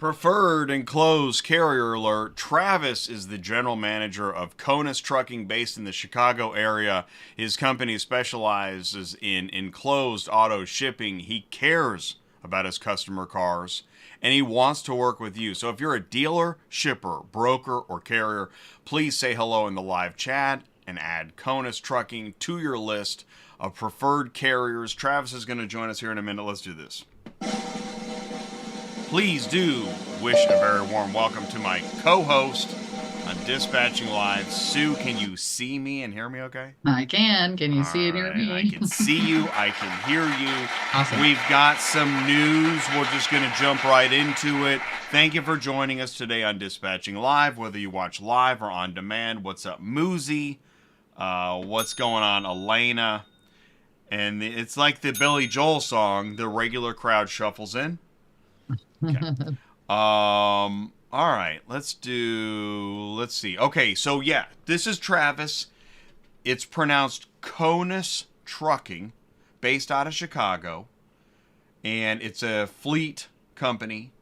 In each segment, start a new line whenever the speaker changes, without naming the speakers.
Preferred enclosed carrier alert. Travis is the general manager of Kaunas Trucking based in the Chicago area. His company specializes in enclosed auto shipping. He cares about his customer cars and he wants to work with you. So if you're a dealer, shipper, broker, or carrier, please say hello in the live chat and add Kaunas Trucking to your list of preferred carriers. Travis is going to join us here in a minute. Let's do this. Please do wish a very warm welcome to my co-host on Dispatching Live. Sue, can you see me and hear me okay?
I can. Can you see it, hear me?
I can see you. I can hear you.
Awesome.
We've got some news. We're just going to jump right into it. Thank you for joining us today on Dispatching Live, whether you watch live or on demand. What's up, Moozy? What's going on, Elena? And it's like the Billy Joel song, the regular crowd shuffles in. Okay. All right. Let's see. Okay, so yeah, this is Travis. It's pronounced Kaunas Trucking, based out of Chicago, and it's a fleet company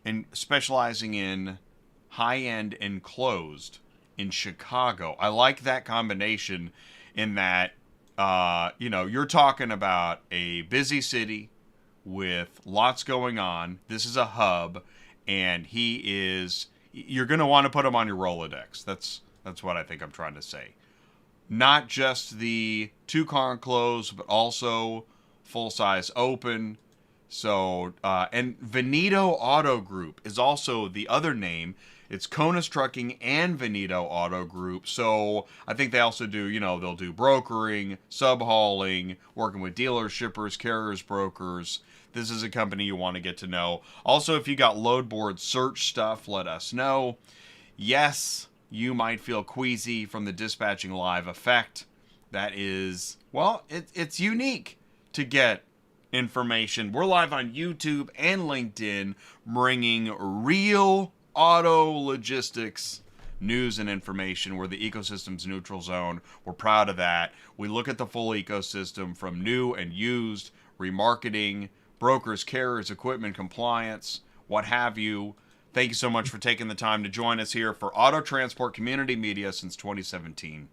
and specializing in high-end enclosed in Chicago. I like that combination in that you're talking about a busy city with lots going on. This is a hub, and you're going to want to put him on your Rolodex. That's what I think I'm trying to say. Not just the 2-car enclosed, but also full-size open. So, and Veneto Auto Group is also the other name. It's Kaunas Trucking and Veneto Auto Group. So I think they also do, they'll do brokering, sub-hauling, working with dealers, shippers, carriers, brokers. This is a company you want to get to know. Also, if you got load board search stuff, let us know. Yes, you might feel queasy from the Dispatching Live effect. That is, well, it's unique to get information. We're live on YouTube and LinkedIn, bringing real auto logistics news and information. We're the ecosystem's neutral zone. We're proud of that. We look at the full ecosystem from new and used, remarketing, brokers, carriers, equipment, compliance, what have you. Thank you so much for taking the time to join us here for Auto Transport Community Media since 2017.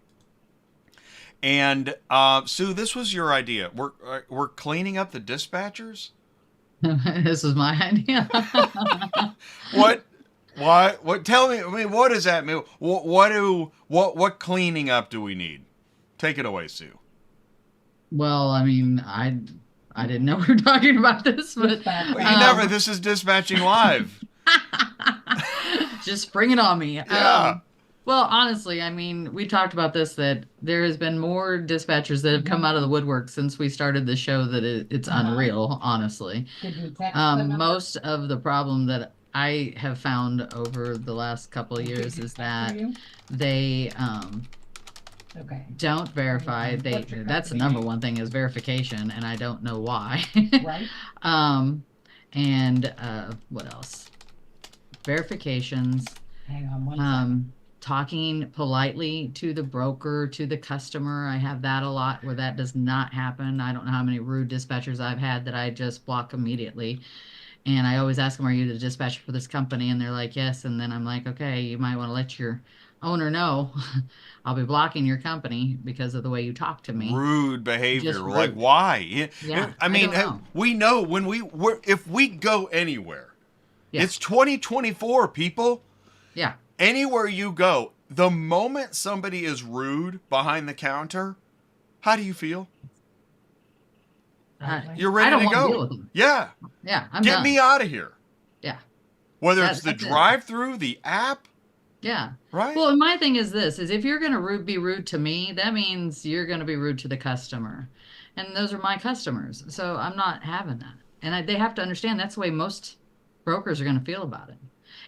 And Sue, this was your idea. We're cleaning up the dispatchers?
This is my idea.
What? Why? What? Tell me. I mean, what does that mean? What cleaning up do we need? Take it away, Sue.
Well, I mean, I didn't know we were talking about this, but
This is Dispatching Live.
Just bring it on me.
Yeah.
Well, honestly, I mean, we talked about this, that there has been more dispatchers that have come out of the woodwork since we started the show that it's unreal, honestly. Most of the problem that I have found over the last couple of years is that they don't verify. That's the number one thing, is verification, and I don't know why.
Right.
And what else? Verifications.
Hang on one second.
Talking politely to the broker, to the customer. I have that a lot where that does not happen. I don't know how many rude dispatchers I've had that I just block immediately. And I always ask them, are you the dispatcher for this company? And they're like, yes. And then I'm like, okay, you might want to let your owner know I'll be blocking your company because of the way you talk to me.
Rude behavior.
Just rude.
Like, why?
Yeah,
I mean,
don't know.
we know if we go anywhere,
Yeah.
it's 2024, people.
Yeah.
Anywhere you go, the moment somebody is rude behind the counter, how do you feel? You're ready
I don't
to
want
go.
to deal with them.
Yeah.
Yeah, I'm
Get
done.
me out of here.
Yeah.
Whether it's the
That's it.
drive-through, the app,
Yeah.
right?
Well, and my thing is this, is if you're going to be rude to me, that means you're going to be rude to the customer. And those are my customers. So I'm not having that. And they have to understand that's the way most brokers are going to feel about it.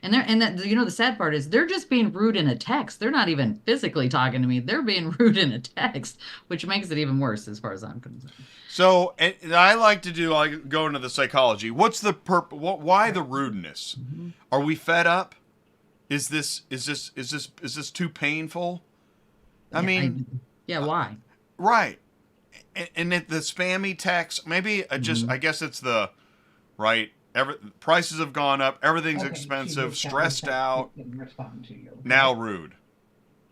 And the sad part is they're just being rude in a text. They're not even physically talking to me. They're being rude in a text, which makes it even worse as far as I'm concerned.
So, and I go into the psychology. What's the why the rudeness?
Mm-hmm.
Are we fed up? Is this too painful? I mean,
why?
right. And the spammy text, maybe I guess it's the right. prices have gone up. Everything's
Okay, she
expensive.
just got
Stressed
in touch.
out.
She can respond to you.
Now rude.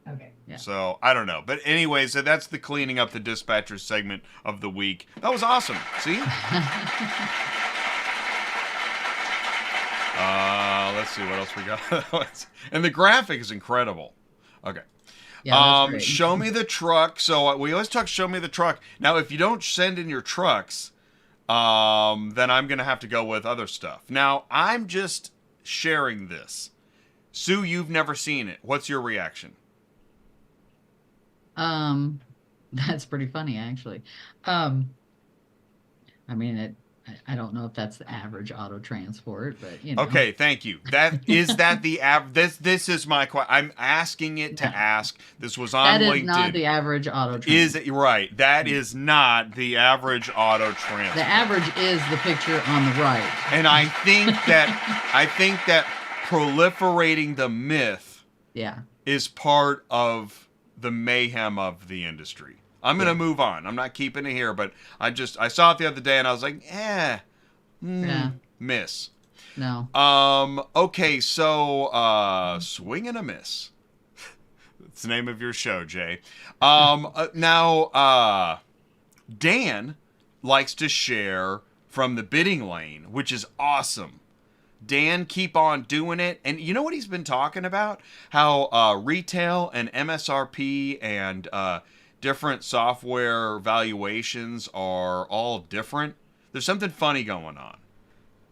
Okay.
Yeah.
So I don't know, but anyway, so that's the cleaning up the dispatcher segment of the week. That was awesome. See. Let's see what else we got. And the graphic is incredible. Okay.
Yeah, that's great.
Show me the truck. So we always talk show me the truck. Now, if you don't send in your trucks, then I'm going to have to go with other stuff. Now, I'm just sharing this. Sue, you've never seen it. What's your reaction?
That's pretty funny, actually. I mean, I don't know if that's the average auto transport, but you know.
Okay, thank you. That the average. This is my question. I'm asking it to ask. This was on LinkedIn.
That is not the average auto transport.
Is it right? That is not the average auto transport.
The average is the picture on the right.
And I think that proliferating the myth is part of the mayhem of the industry. I'm going to move on. I'm not keeping it here, but I saw it the other day and I was like, miss.
No.
Okay, so swing and a miss. That's the name of your show, Jay. Now, Dan likes to share from the bidding lane, which is awesome. Dan, keep on doing it. And you know what he's been talking about? How retail and MSRP and different software valuations are all different. There's something funny going on.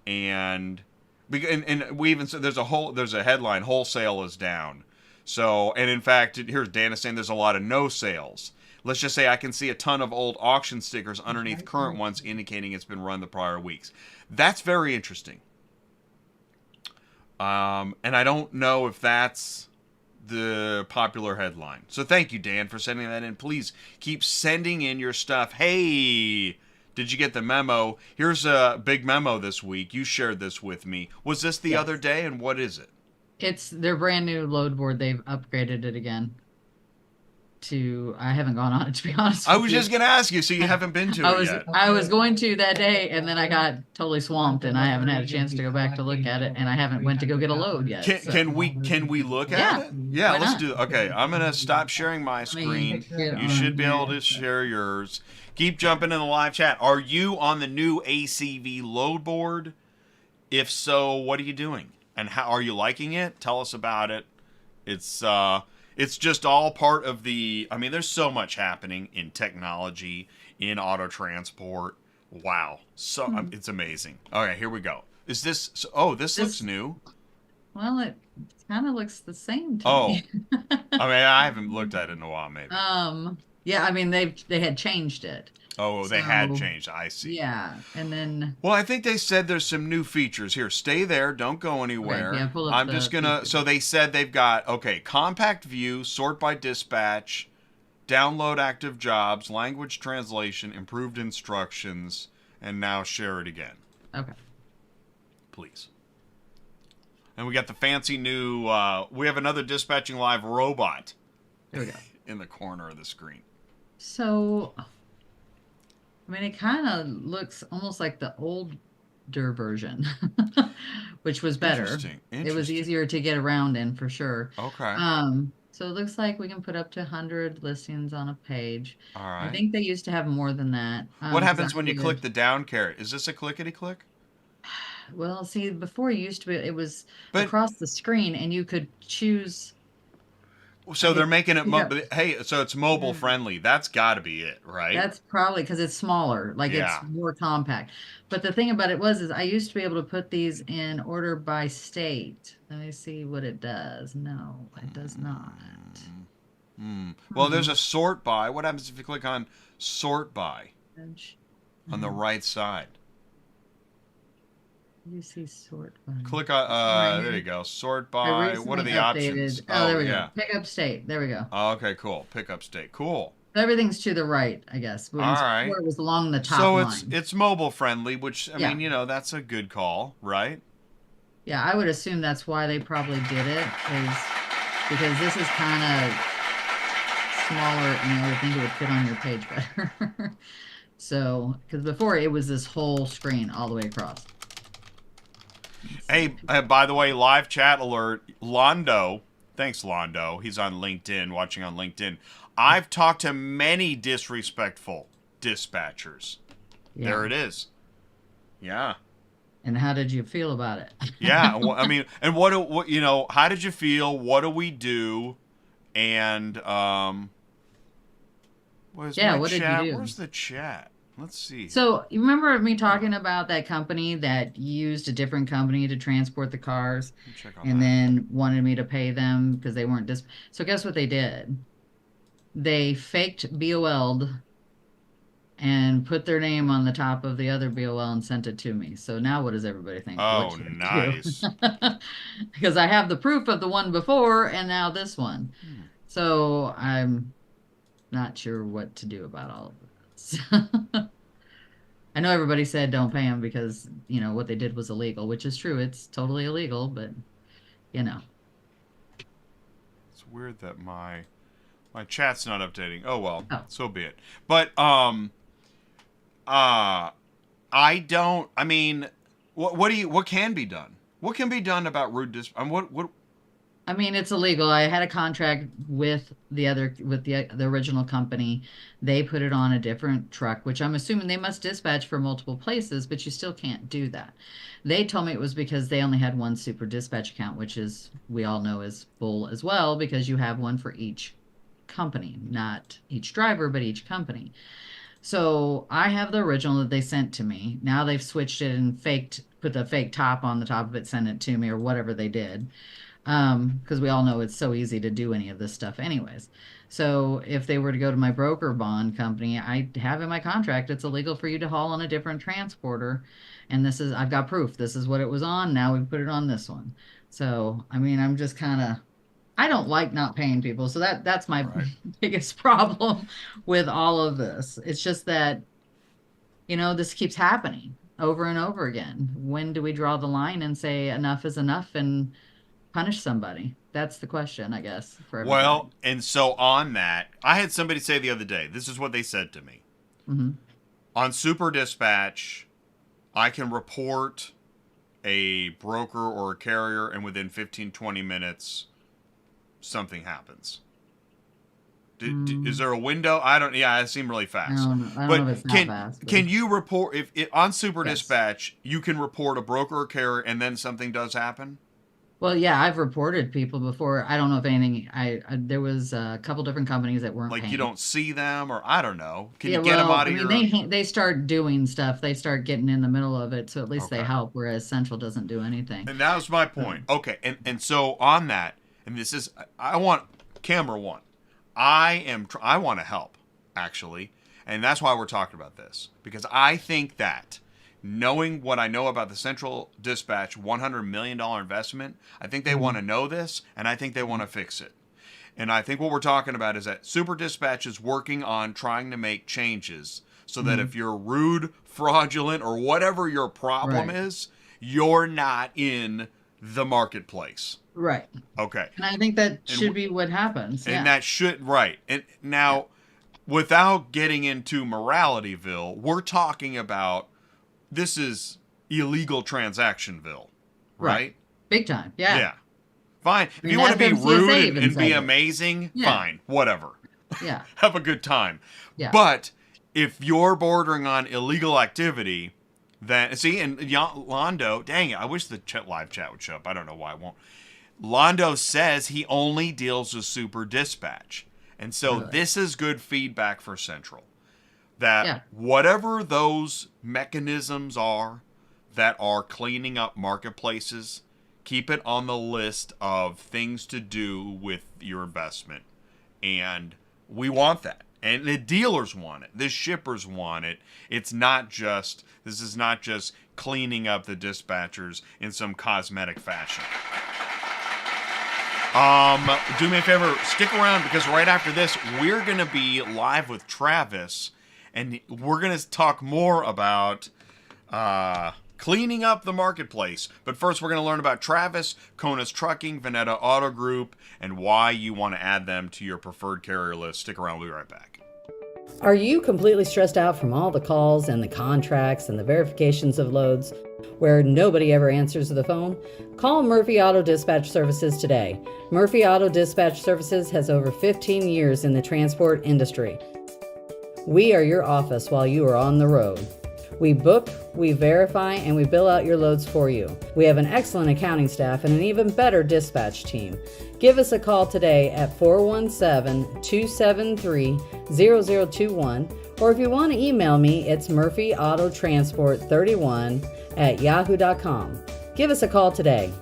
And we even said there's a headline, wholesale is down. So, and in fact, here's Dan is saying there's a lot of no sales. Let's just say I can see a ton of old auction stickers underneath current ones indicating it's been run the prior weeks. That's very interesting. And I don't know if that's the popular headline. So thank you, Dan, for sending that in. Please keep sending in your stuff. Hey, did you get the memo? Here's a big memo this week. You shared this with me. Was this the other day, and what is it?
It's their brand new load board. They've upgraded it again. I haven't gone on it, to be honest.
I was just going to ask you, so you haven't been to it yet.
I was going to that day, and then I got totally swamped, and I haven't had a chance to go back to look at it, and I haven't went to go get a load yet.
Can we look at it? Yeah, let's do it. Okay, I'm going to stop sharing my screen. You should be able to share yours. Keep jumping in the live chat. Are you on the new ACV load board? If so, what are you doing? And how are you liking it? Tell us about it. It's just all part of there's so much happening in technology, in auto transport. Wow. So it's amazing. All right, here we go. Is this, this looks new.
Well, it kind of looks the same to me.
I haven't looked at it in a while, maybe.
Yeah, I mean, they had changed it.
Oh, they had changed. I see.
Yeah, and then...
Well, I think they said there's some new features. Here, stay there. Don't go anywhere.
Okay, pull up
I'm just going to... So they said they've got, compact view, sort by dispatch, download active jobs, language translation, improved instructions, and now share it again.
Okay.
Please. And we got the fancy new... we have another Dispatching Live robot.
There we go.
In the corner of the screen.
So... I mean, it kind of looks almost like the older version, which was better.
Interesting.
It was easier to get around in, for sure.
Okay.
So it looks like we can put up to 100 listings on a page.
All right.
I think they used to have more than that.
What happens when you click the down caret? Is this a clickety-click?
Well, see, before it used to be, it was across the screen, and you could choose...
So they're making it, hey, so it's mobile friendly. That's got to be it, right?
That's probably because it's smaller, it's more compact. But the thing about it is I used to be able to put these in order by state. Let me see what it does. No, it does not.
Well, there's a sort by. What happens if you click on sort by on the right side?
You see sort by.
Click on, there you go. Sort by. What are the options?
Oh, there we go. Pick up state. There we go.
Oh, okay, cool. Pick up state. Cool.
Everything's to the right, I guess.
All right.
It was along the top
line.
So
it's mobile friendly, which, I mean, that's a good call, right?
Yeah, I would assume that's why they probably did it, because this is kind of smaller, and I would think it would fit on your page better. So, because before it was this whole screen all the way across.
Hey, by the way, live chat alert. Londo, thanks, Londo. He's on LinkedIn, watching on LinkedIn. I've talked to many disrespectful dispatchers.
Yeah.
There it is. Yeah.
And how did you feel about it?
Yeah. I mean, and what you know? How did you feel? What do we do? And where's
Yeah,
my
what did you
chat?
do?
Where's the chat? Let's see.
So you remember me talking about that company that used a different company to transport the cars
Let me check on
and
that.
then wanted me to pay them because they weren't so guess what they did? They faked BOL'd and put their name on the top of the other BOL and sent it to me. So now what does everybody think? What
Oh,
should I
nice.
do? Because I have the proof of the one before and now this one. So I'm not sure what to do about all of this. I know everybody said don't pay them because, what they did was illegal, which is true. It's totally illegal, but, you know.
It's weird that my chat's not updating. Oh well,
Oh.
so be it. But I don't. I mean, what can be done? What can be done about rude what?
I mean, it's illegal. I had a contract with the original company. They put it on a different truck, which I'm assuming they must dispatch for multiple places, but you still can't do that. They told me it was because they only had one super dispatch account, which is we all know is bull as well because you have one for each company, not each driver, but each company. So I have the original that they sent to me. Now they've switched it and put the fake top on the top of it, sent it to me or whatever they did. Because we all know it's so easy to do any of this stuff anyways. So if they were to go to my broker bond company, I have in my contract it's illegal for you to haul on a different transporter. And I've got proof. This is what it was on. Now we put it on this one. So, I mean, I'm just I don't like not paying people. So that's my
Right.
biggest problem with all of this. It's just that, this keeps happening over and over again. When do we draw the line and say enough is enough and punish somebody? That's the question, I guess, for everybody.
Well, and so on that, I had somebody say the other day. This is what they said to me.
Mm-hmm.
On Super Dispatch, I can report a broker or a carrier, and within 15-20 minutes, something happens. Is there a window? I don't. Yeah, it seemed really fast.
I don't know if it's that fast. But...
Can you report if on Super
Yes.
Dispatch you can report a broker or carrier, and then something does happen?
Well, yeah, I've reported people before. I don't know if anything. There was a couple different companies that weren't
Like
paying.
you don't see them, or I don't know. Can
Yeah,
you get them out of
I
your?
mean, they start doing stuff. They start getting in the middle of it, so at least they
Okay.
help. Whereas Central doesn't do anything.
And that was my point. Okay, and so on that, and this is I want camera one. I want to help actually, and that's why we're talking about this because I think that knowing what I know about the Central Dispatch $100 million investment, I think they want to know this, and I think they want to fix it. And I think what we're talking about is that Super Dispatch is working on trying to make changes so that if you're rude, fraudulent, or whatever your problem
Right.
is, you're not in the marketplace.
Right.
Okay.
And I think that should be what happens.
And
Yeah.
that should, right. And now, without getting into Moralityville, we're talking about this is illegal transactionville, right?
Big time. Yeah.
Yeah. Fine. If
mean,
you want to be
FMCSA
rude
even
and
said
be
it.
amazing,
Yeah.
fine. Whatever.
Yeah.
Have a good time.
Yeah.
But if you're bordering on illegal activity, then see, and Londo, dang it, I wish the live chat would show up. I don't know why it won't. Londo says he only deals with Super Dispatch. And so
Really?
this is good feedback for Central. That
Yeah.
whatever those mechanisms are that are cleaning up marketplaces, keep it on the list of things to do with your investment. And we want that. And the dealers want it. The shippers want it. This is not just cleaning up the dispatchers in some cosmetic fashion. Do me a favor, stick around because right after this, we're going to be live with Travis and we're going to talk more about cleaning up the marketplace. But first, we're going to learn about Travis, Kaunas Trucking, Veneto Auto Group, and why you want to add them to your preferred carrier list. Stick around. We'll be right back.
Are you completely stressed out from all the calls and the contracts and the verifications of loads? where nobody ever answers the phone? Call Murphy Auto Dispatch Services today. Murphy Auto Dispatch Services has over 15 years in the transport industry. We are your office while you are on the road. We book, we verify, and we bill out your loads for you. We have an excellent accounting staff and an even better dispatch team. Give us a call today at 417-273-0021, or if you want to email me, it's murphyautotransport31@yahoo.com. Give us a call today.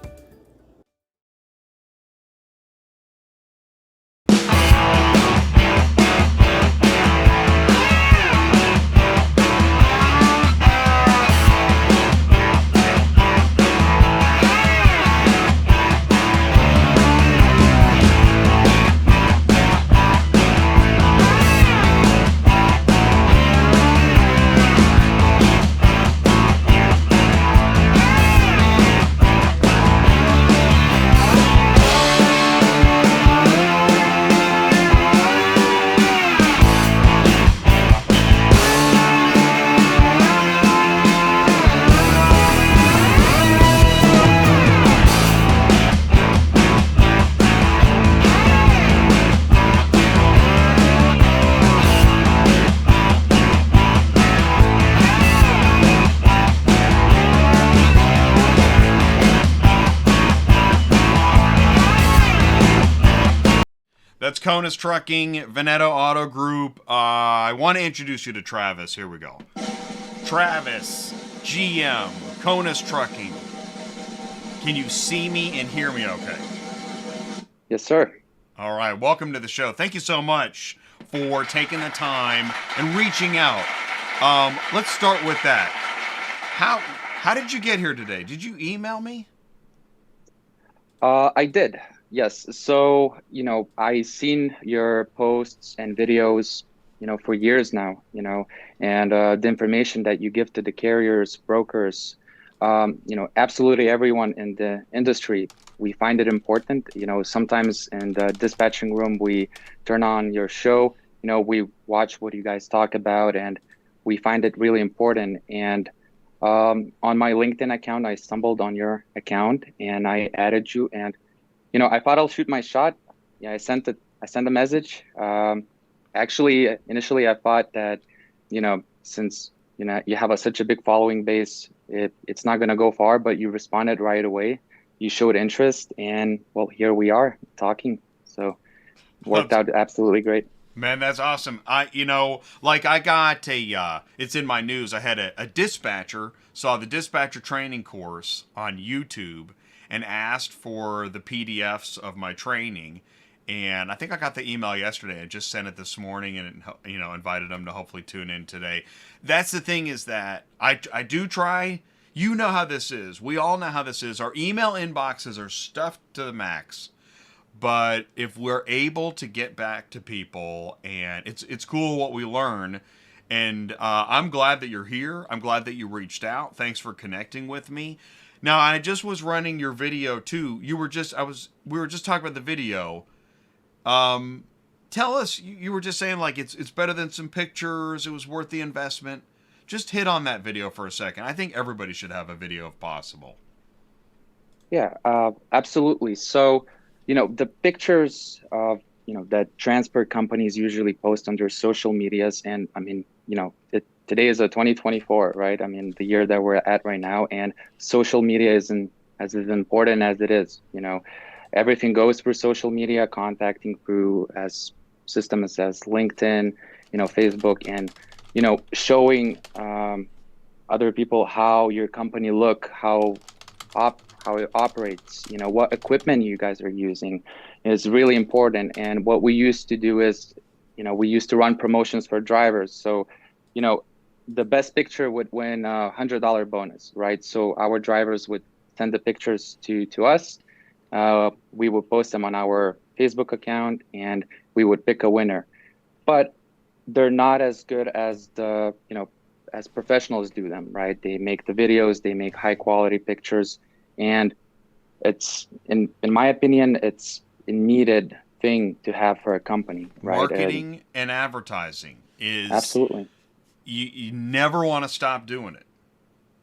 That's Kaunas Trucking, Veneto Auto Group. I want to introduce you to Travis. Here we go. Travis, GM, Kaunas Trucking. Can you see me and hear me okay?
Yes, sir.
All right. Welcome to the show. Thank you so much for taking the time and reaching out. Let's start with that. How did you get here today? Did you email me?
I did. Yes. So, I seen your posts and videos, for years now, and the information that you give to the carriers, brokers, absolutely everyone in the industry, we find it important. Sometimes in the dispatching room, we turn on your show, we watch what you guys talk about, and we find it really important. And on my LinkedIn account, I stumbled on your account and I added you, and I thought I'll shoot my shot. Yeah, I sent a message. Actually, initially, I thought that, since you have such a big following base, it's not going to go far. But you responded right away. You showed interest, and well, here we are talking. So, worked out absolutely great.
Man, that's awesome. I got it's in my news. I had a dispatcher, saw the dispatcher training course on YouTube and asked for the PDFs of my training. And I think I got the email yesterday. I just sent it this morning and, invited them to hopefully tune in today. That's the thing, is that I do try. You know how this is. We all know how this is. Our email inboxes are stuffed to the max. But if we're able to get back to people, and it's cool what we learn, and I'm glad that you're here. I'm glad that you reached out. Thanks for connecting with me. Now, I just was running your video too. We were just talking about the video. Tell us, you were just saying like it's better than some pictures. It was worth the investment. Just hit on that video for a second. I think everybody should have a video if possible.
Yeah, absolutely. So, the pictures of, that transport companies usually post on their social medias. And I mean, today is a 2024, right? I mean, the year that we're at right now, and social media isn't as important as it is. Everything goes through social media, contacting through as systems as LinkedIn, Facebook, and, showing other people how your company look, how it operates, what equipment you guys are using is really important. And what we used to do is, we used to run promotions for drivers. So, the best picture would win $100 bonus, right? So our drivers would send the pictures to us. We would post them on our Facebook account, and we would pick a winner. But they're not as good as as professionals do them, right? They make the videos, they make high quality pictures, and it's in my opinion, it's a needed thing to have for a company, right?
Marketing and advertising is
absolutely.
You never want to stop doing it.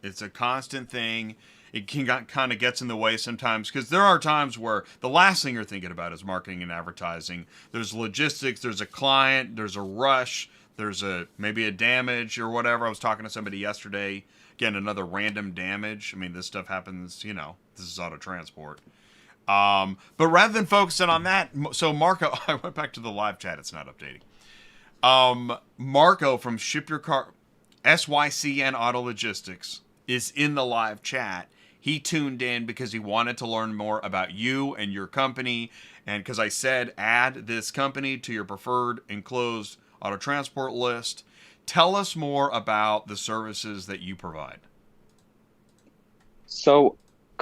It's a constant thing. It can kind of gets in the way sometimes because there are times where the last thing you're thinking about is marketing and advertising. There's logistics, there's a client, there's a rush, there's maybe a damage or whatever. I was talking to somebody yesterday. Again, another random damage. I mean, this stuff happens, this is auto transport. But rather than focusing on that, so Marco, I went back to the live chat. It's not updating. Marco from Ship Your Car, SYCN Auto Logistics, is in the live chat. He tuned in because he wanted to learn more about you and your company. And because I said, add this company to your preferred enclosed auto transport list. Tell us more about the services that you provide.
So,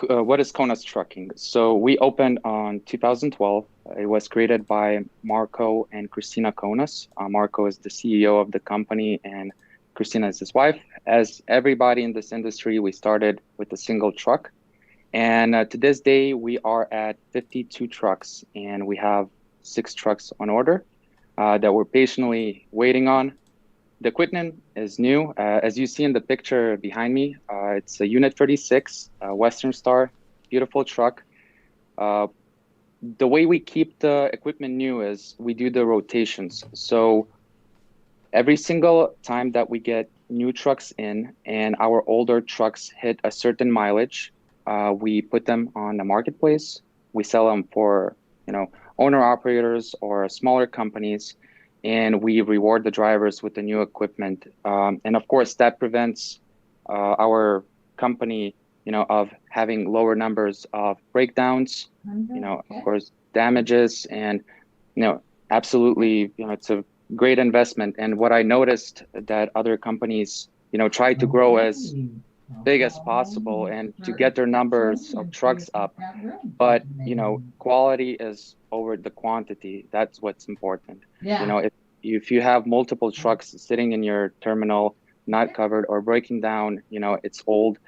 what is Kaunas Trucking? So we opened on 2012. It was created by Marco and Christina Kaunas. Marco is the CEO of the company, and Christina is his wife. As everybody in this industry, we started with a single truck. And to this day, we are at 52 trucks, and we have 6 trucks on order that we're patiently waiting on. The equipment is new. As you see in the picture behind me, it's a Unit 36 Western Star, beautiful truck. The way we keep the equipment new is we do the rotations. So every single time that we get new trucks in and our older trucks hit a certain mileage, we put them on the marketplace. We sell them for, owner operators or smaller companies, and we reward the drivers with the new equipment. And of course, that prevents our company, of having lower numbers of breakdowns, of course, damages, and, absolutely, it's a great investment. And what I noticed that other companies, try to grow as big as possible and to get their numbers of trucks up. But, quality is over the quantity. That's what's important.
Yeah.
If you have multiple trucks sitting in your terminal, not covered or breaking down, it's old,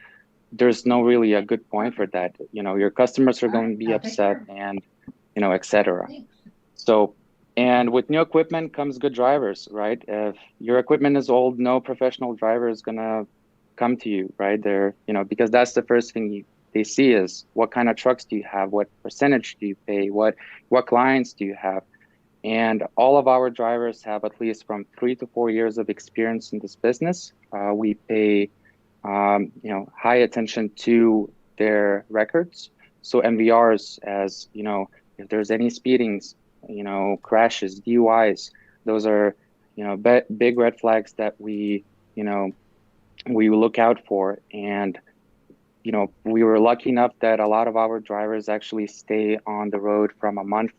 there's no really a good point for that. Your customers are going to be upset and, etc. So, and with new equipment comes good drivers, right? If your equipment is old, no professional driver is going to come to you, right? They're, because that's the first thing they see is what kind of trucks do you have? What percentage do you pay? What clients do you have? And all of our drivers have at least from 3 to 4 years of experience in this business. We pay, high attention to their records. So MVRs, as if there's any speedings, crashes, DUIs, those are, big red flags that we look out for. And, we were lucky enough that a lot of our drivers actually stay on the road from a month.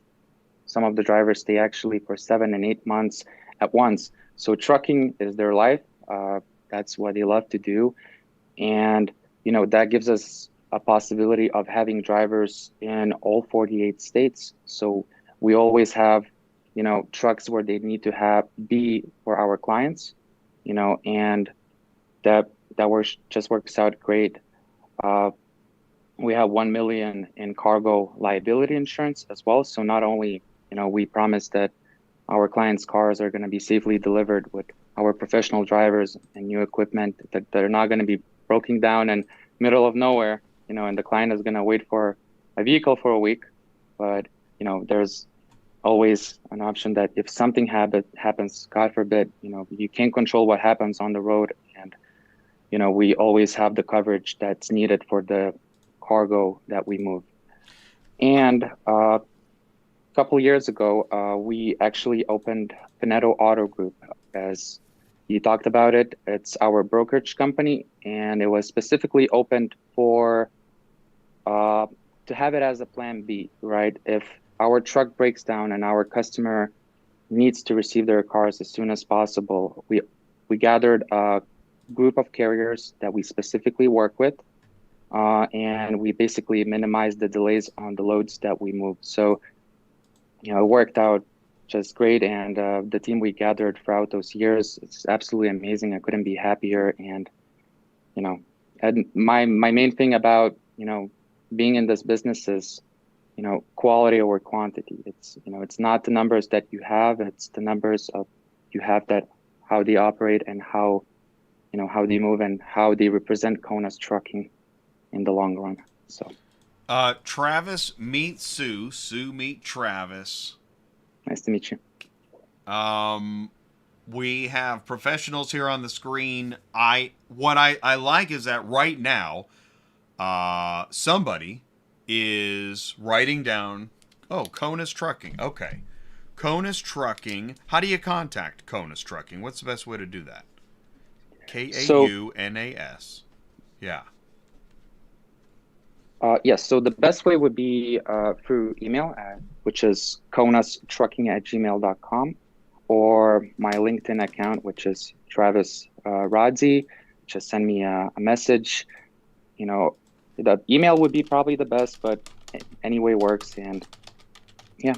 Some of the drivers stay actually for 7 and 8 months at once. So trucking is their life. That's what they love to do. And, that gives us a possibility of having drivers in all 48 states. So we always have, trucks where they need to be for our clients, and that just works out great. We have 1 million in cargo liability insurance as well. So not only, we promise that our clients' cars are going to be safely delivered with our professional drivers and new equipment, that they're not going to be broken down in middle of nowhere, and the client is going to wait for a vehicle for a week. But, there's always an option that if something happens, God forbid, you can't control what happens on the road. And, we always have the coverage that's needed for the cargo that we move. And a couple years ago, we actually opened Veneto Auto Group. As you talked about it, it's our brokerage company, and it was specifically opened for to have it as a plan B, right? If our truck breaks down and our customer needs to receive their cars as soon as possible, we gathered a group of carriers that we specifically work with, and we basically minimized the delays on the loads that we moved. So, it worked out just great. And the team we gathered throughout those years, it's absolutely amazing. I couldn't be happier. And, and my main thing about, being in this business is, quality over quantity. It's, it's not the numbers that you have, it's the numbers of you have, that how they operate and how, how they move and how they represent Kaunas Trucking in the long run. So
Travis meet Sue. Sue meet Travis.
nice to meet you.
We have professionals here on the screen. What I like is that right now, somebody is writing down. Oh, Kaunas Trucking. Okay, Kaunas Trucking. How do you contact Kaunas Trucking? What's the best way to do that? Kaunas. Yeah.
Yes, so the best way would be through email, which is kaunastrucking@gmail.com, or my LinkedIn account, which is Travis Radze. Just send me a message. The email would be probably the best, but any way works. And yeah.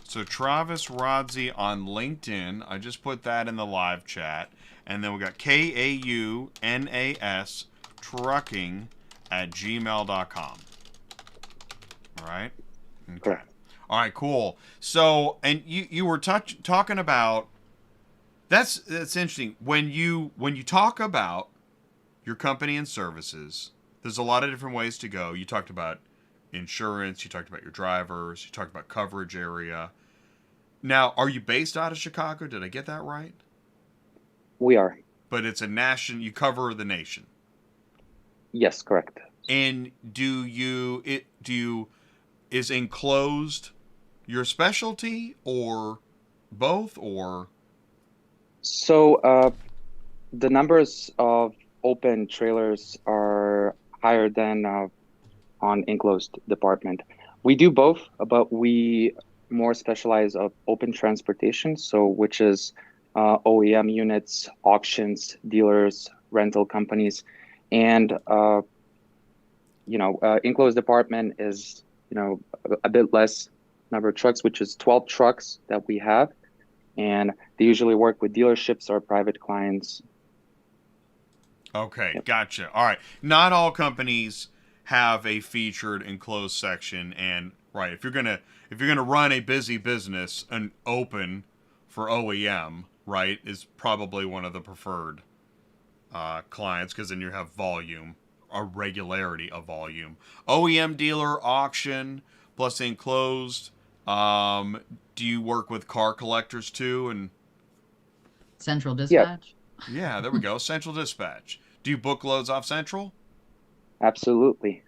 So Travis Radze on LinkedIn. I just put that in the live chat. And then we got Kaunas trucking@gmail.com. All right? Okay.
Correct.
All right, cool. So, and you were talking about, that's interesting. When you talk about your company and services, there's a lot of different ways to go. You talked about insurance, you talked about your drivers, you talked about coverage area. Now, are you based out of Chicago? Did I get that right?
We are.
But it's a nation, you cover the nation.
Yes, correct.
And is enclosed your specialty or both, or?
So the numbers of open trailers are higher than on enclosed department. We do both, but we more specialize of open transportation, so which is OEM units, auctions, dealers, rental companies, and enclosed department is a bit less number of trucks, which is 12 trucks that we have, and they usually work with dealerships or private clients.
Okay, gotcha. All right, not all companies have a featured enclosed section, and right, if you're gonna run a busy business, an open for OEM, right, is probably one of the preferred clients, because then you have volume, a regularity of volume. OEM dealer, auction, plus enclosed. Do you work with car collectors too? And
Central Dispatch?
yeah, there we go. Central Dispatch. Do you book loads off Central?
Absolutely.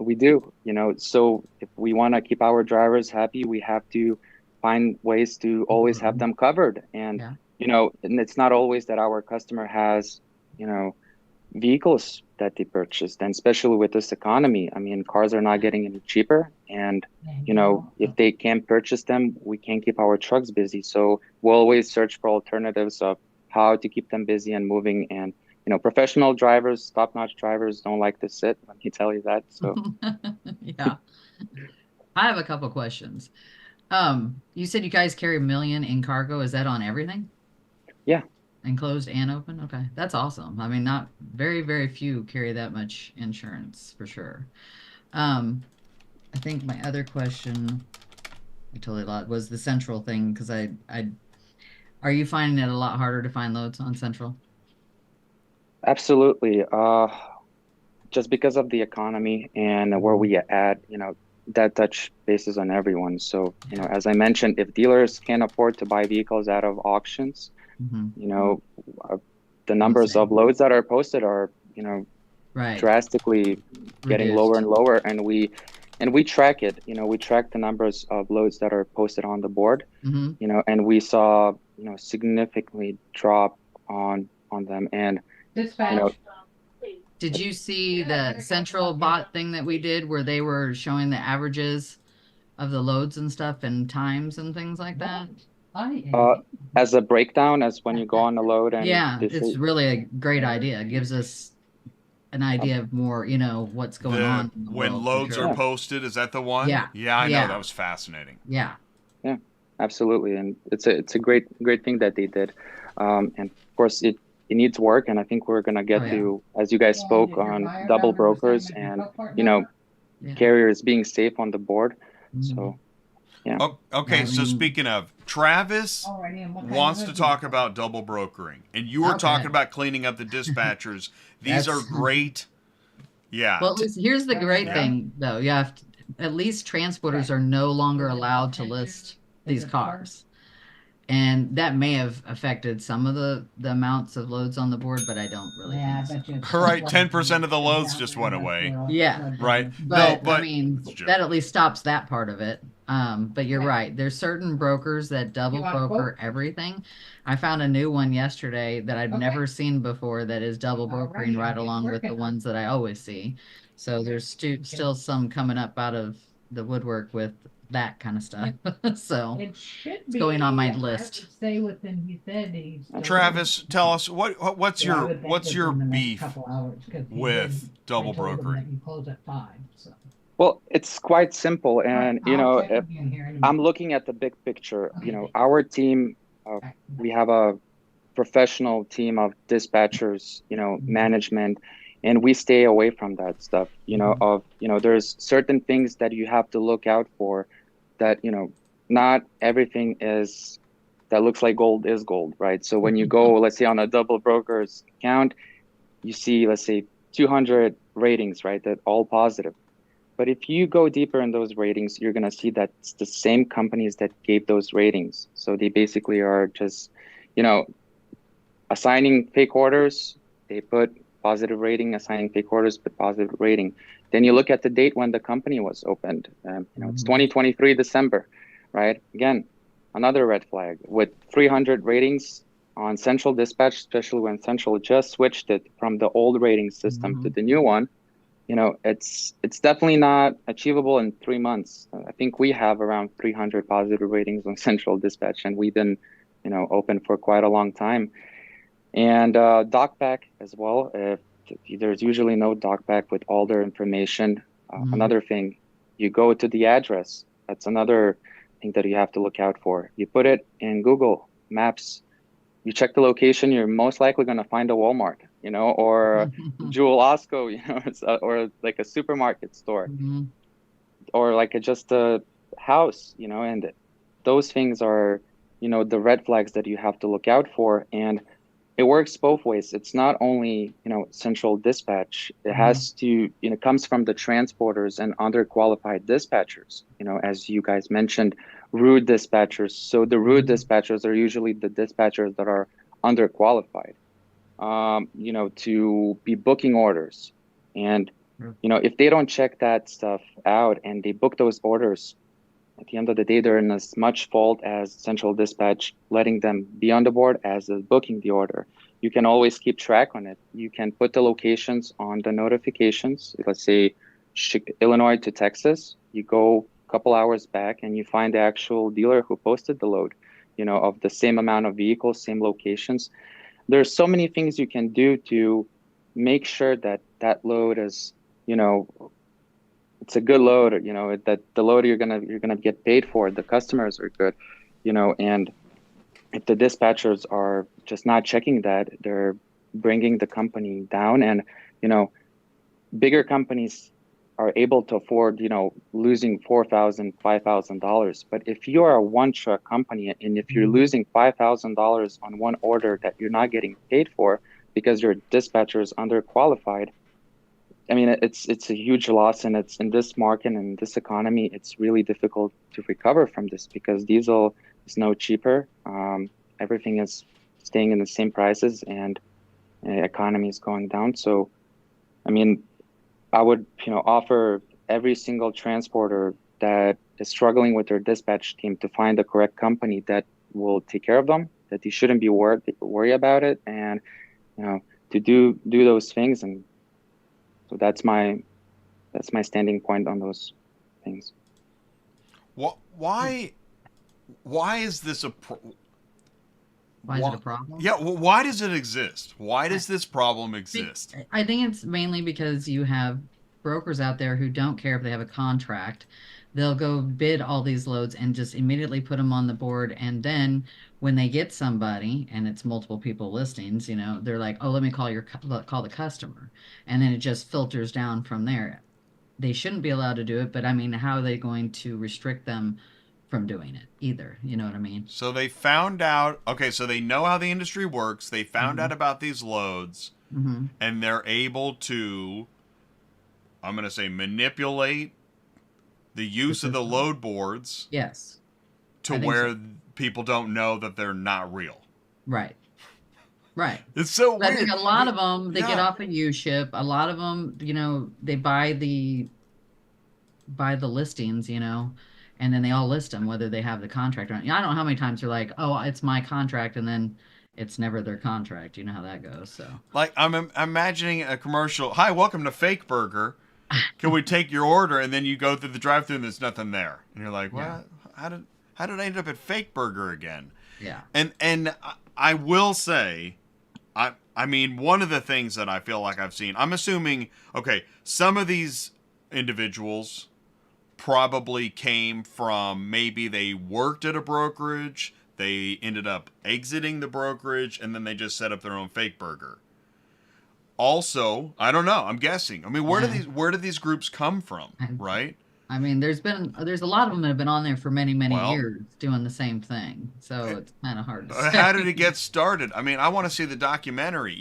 We do, so if we want to keep our drivers happy, we have to find ways to always have them covered. And, and it's not always that our customer has, vehicles that they purchased. And especially with this economy, I mean, cars are not getting any cheaper. And, if they can't purchase them, we can't keep our trucks busy. So we'll always search for alternatives of how to keep them busy and moving. And, professional drivers, top-notch drivers don't like to sit. Let me tell you that. So
yeah. I have a couple questions. You said you guys carry 1 million in cargo. Is that on everything?
Yeah.
Enclosed and open? Okay. That's awesome. I mean, not very, very few carry that much insurance for sure. I think my other question, I totally lost, was the Central thing, because are you finding it a lot harder to find loads on Central?
Absolutely. Just because of the economy and where we at, that touch bases on everyone. So, as I mentioned, if dealers can't afford to buy vehicles out of auctions, the numbers of loads that are posted are, drastically getting lower and lower. And we track it, we track the numbers of loads that are posted on the board, and we saw, significantly drop on them. And,
Dispatch.
Did you see the Central bot thing that we did where they were showing the averages of the loads and stuff and times and things like that?
As a breakdown, as when you go on the load, and
it's really a great idea. It gives us an idea of more, what's going on in the
when
world,
loads
sure.
are posted. Is that the one?
Yeah.
I know, that was fascinating.
Yeah,
absolutely. And it's a great thing that they did, and of course it needs work. And I think we're gonna get to, as you guys spoke on, double brokers and carriers being safe on the board. So Yeah.
Oh, okay,
I
so
mean,
speaking of, Travis
Alrighty, and what kind
wants
of
to
business?
talk about double brokering, and you were
okay.
talking about cleaning up the dispatchers. These are
That's
great. Yeah.
well. At least here's the
That's
great
right.
thing, though. You have to, at least transporters
Okay.
are no longer
Is it
allowed to
attention?
list
Is
these
it park?
cars. And that may have affected some of the amounts of loads on the board, but I don't really
Yeah, I
think
bet
so.
you it's
All right,
just
10% of the
like
loads
down
just
there,
went
that's
away.
where all the
Yeah.
flood
Right.
business-
No,
But I
but
mean,
it's a joke.
that at least stops that part of it. But you're
Right.
right. There's certain brokers that double
want a
broker
quote?
everything. I found a new one yesterday that I've
Okay.
never seen before that is double brokering
Alrighty,
right
I'll get
along with the
working.
ones that I always see. So there's still some coming up out of the woodwork with that kind of stuff. So
It should
it's
be.
going on my
I
list.
would say within, he said he's. still
Travis,
working.
tell us what's
So I
your
would think
what's your
within the next
beef
couple hours, 'cause he
with
did-
double
I told him
brokering?
that you close at 5. So
Well, it's quite simple, and
I'll check with you here in a
I'm
minute.
looking at the big picture.
Okay.
Our team,
Okay.
we have a professional team of dispatchers, management, and we stay away from that stuff. There's certain things that you have to look out for. That not everything is that looks like gold is gold, right? So when you go, let's say on a double broker's account, you see, let's say 200 ratings, right? That all positive. But if you go deeper in those ratings, you're going to see that it's the same companies that gave those ratings. So they basically are just, assigning fake orders. They put positive rating, assigning fake orders, put positive rating. Then you look at the date when the company was opened. It's 2023 December, right? Again, another red flag with 300 ratings on Central Dispatch, especially when Central just switched it from the old rating system to the new one. It's definitely not achievable in 3 months. I think we have around 300 positive ratings on Central Dispatch, and we've been, open for quite a long time. And DocBack as well. There's usually no DocBack with all their information. Another thing, you go to the address. That's another thing that you have to look out for. You put it in Google Maps. You check the location. You're most likely going to find a Walmart, or Jewel Osco, or like a supermarket store, or like just a house, and those things are, the red flags that you have to look out for. And it works both ways. It's not only, Central Dispatch. It has to, comes from the transporters and underqualified dispatchers, as you guys mentioned, rude dispatchers. So the rude dispatchers are usually the dispatchers that are underqualified, to be booking orders. And, if they don't check that stuff out and they book those orders, at the end of the day, they're in as much fault as Central Dispatch letting them be on the board as booking the order. You can always keep track on it. You can put the locations on the notifications. Let's say Illinois to Texas. You go a couple hours back and you find the actual dealer who posted the load, of the same amount of vehicles, same locations. There's so many things you can do to make sure that that load is, it's a good load, that the load you're gonna get paid for, the customers are good, and if the dispatchers are just not checking that, they're bringing the company down. And bigger companies are able to afford, losing $4,000, $5,000. But if you are a one truck company and if you're losing $5,000 on one order that you're not getting paid for because your dispatcher is underqualified, I mean, it's a huge loss, and it's in this market and this economy, it's really difficult to recover from this because diesel is no cheaper. Everything is staying in the same prices, and the economy is going down. So, I mean, I would, offer every single transporter that is struggling with their dispatch team to find the correct company that will take care of them, that they shouldn't be worry about it, and to do those things. And so that's my standing point on those things.
Why is this a
Why is it a problem?
Yeah, well, why does it exist? Why does this problem exist?
I think it's mainly because you have brokers out there who don't care if they have a contract. They'll go bid all these loads and just immediately put them on the board. And then when they get somebody and it's multiple people listings, they're like, oh, let me call the customer. And then it just filters down from there. They shouldn't be allowed to do it, but I mean, how are they going to restrict them from doing it either. You know what I mean?
So they found out. Okay, so they know how the industry works. They found
Mhm.
out about these loads,
Mm-hmm.
and they're able to, I'm going to say, manipulate the use of the
system.
load boards
Yes.
to
I think so.
where people don't know that they're not real.
Right. Right.
It's so
I
weird.
think a lot of them, they get
Yeah.
off of U-Ship. A lot of them, they buy the listings, and then they all list them, whether they have the contract or not. I don't know how many times they're like, oh, it's my contract, and then it's never their contract. You know how that goes. So,
Like I'm imagining a commercial. Hi, welcome to Fake Burger. Can we take your order? And then you go through the drive-thru and there's nothing there, and you're like,
Yeah.
what? How did I end up at Fake Burger again?
yeah.
And I will say, I mean, one of the things that I feel like I've seen, I'm assuming, okay, some of these individuals probably came from, maybe they worked at a brokerage, they ended up exiting the brokerage, and then they just set up their own Fake Burger. Also, I don't know, I'm guessing. I mean, where
Yeah.
do these groups come from, right?
I mean, there's a lot of them that have been on there for many, many
Well,
years doing the same thing. So it's kind of hard to say.
how did it get started? I mean, I want to see the documentary.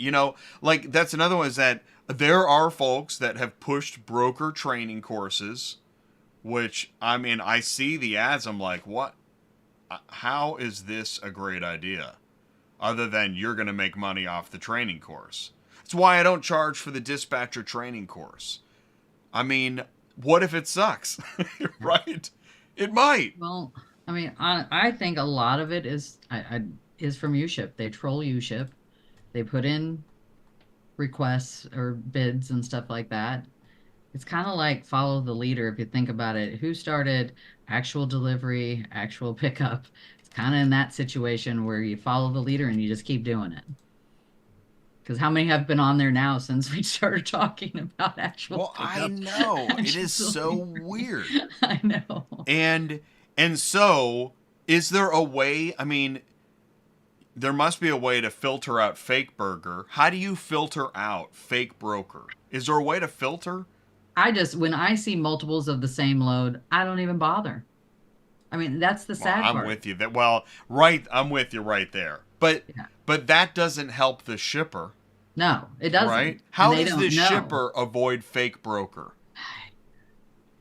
Like that's another one, is that there are folks that have pushed broker training courses, which, I mean, I see the ads. I'm like, what? How is this a great idea? Other than you're going to make money off the training course. That's why I don't charge for the dispatcher training course. I mean, what if it sucks? Right? It might.
Well, I mean, I think a lot of it is from U-Ship. They troll U-Ship. They put in requests or bids and stuff like that. It's kind of like follow the leader if you think about it. Who started actual delivery, actual pickup? It's kind of in that situation where you follow the leader and you just keep doing it. Because how many have been on there now since we started talking about actual
Well,
pickup?
I know. It is so
Actually.
weird.
I know.
And so, is there a way? I mean, there must be a way to filter out Fake Burger. How do you filter out Fake Broker? Is there a way to filter?
When I see multiples of the same load, I don't even bother. I mean, that's the sad
I'm
part.
with you. I'm with you right there. But
Yeah.
that doesn't help the shipper,
No, it doesn't.
right? How
And they
does
don't
the
know.
shipper avoid Fake Broker?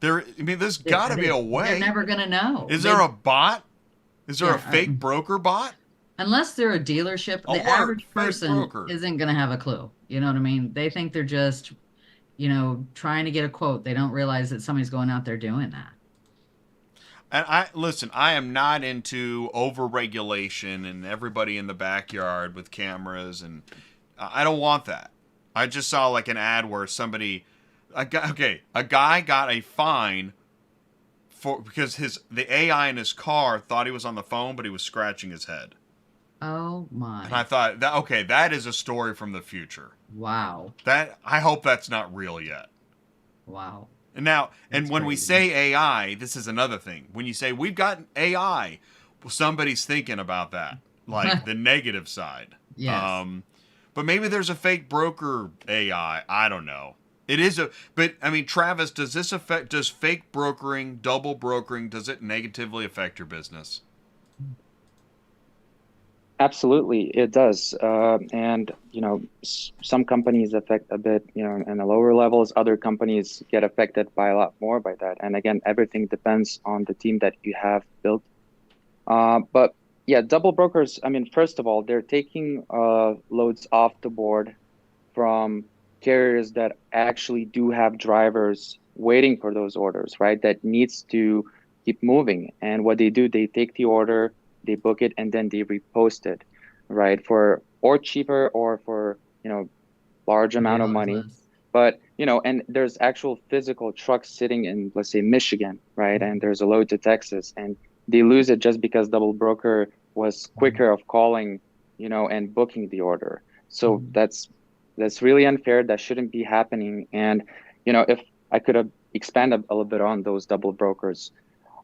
There's got to be a way.
They're never going to know.
Is there a bot? Is there a
Yeah,
Fake Broker bot?
Unless they're a dealership, the
Alert,
average
fake
person
broker.
isn't going to have a clue. You know what I mean? They think they're just, trying to get a quote. They don't realize that somebody's going out there doing that.
And I am not into over-regulation and everybody in the backyard with cameras, and I don't want that. I just saw like an ad where a guy got a fine because the AI in his car thought he was on the phone, but he was scratching his head.
Oh my.
And I thought, that is a story from the future.
Wow.
I hope that's not real yet.
Wow.
And now,
That's
when we
crazy.
say AI, this is another thing. When you say we've got AI, well, somebody's thinking about that, like the negative side.
Yes.
But maybe there's a Fake Broker AI. I don't know. It is but I mean, Travis, does fake brokering, double brokering, does it negatively affect your business?
Absolutely, it does. And, some companies affect a bit, in the lower levels. Other companies get affected by a lot more by that. And again, everything depends on the team that you have built. But yeah, double brokers, I mean, first of all, they're taking loads off the board from carriers that actually do have drivers waiting for those orders, right? That needs to keep moving. And what they do, they take the order, they book it, and then they repost it, right? Or cheaper or for, large amount of money. But, and there's actual physical trucks sitting in, let's say, Michigan, right? And there's a load to Texas, and they lose it just because double broker was quicker of calling, and booking the order. So that's really unfair. That shouldn't be happening. And, if I could expand a little bit on those double brokers.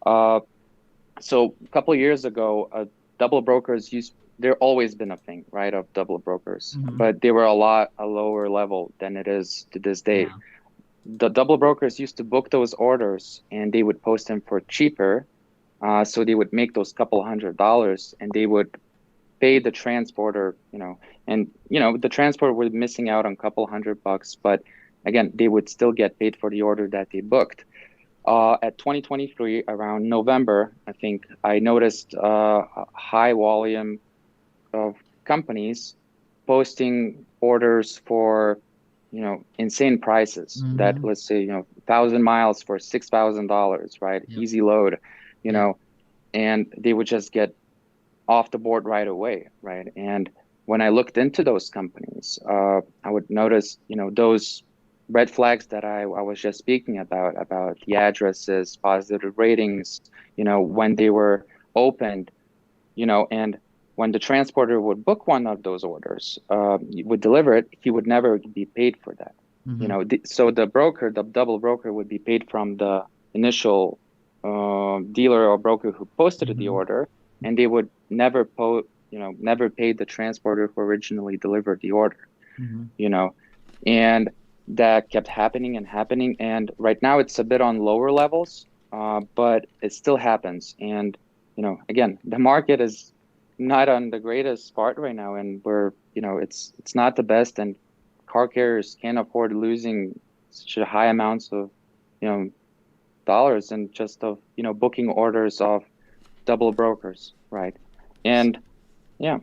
So a couple of years ago, double brokers there always been a thing, right, of double brokers, but they were a lower level than it is to this day.
Yeah.
The double brokers used to book those orders and they would post them for cheaper So they would make those couple $100 and they would pay the transporter, and the transporter was missing out on a couple $100, but again, they would still get paid for the order that they booked. At 2023, around November, I think I noticed a high volume of companies posting orders for, insane prices that, let's say, 1,000 miles for $6,000, right?
Yep.
Easy load,
Yep.
and they would just get off the board right away, right? And when I looked into those companies, I would notice, those red flags that I was just speaking about the addresses, positive ratings, when they were opened, and when the transporter would book one of those orders, would deliver it, he would never be paid for that. So the broker, the double broker, would be paid from the initial dealer or broker who posted the order, and they would never never pay the transporter who originally delivered the order. And that kept happening and happening. And right now it's a bit on lower levels, but it still happens. And again, the market is not on the greatest part right now, and it's not the best, and car carriers can't afford losing such a high amounts of dollars and just of booking orders of double brokers, right? And yeah,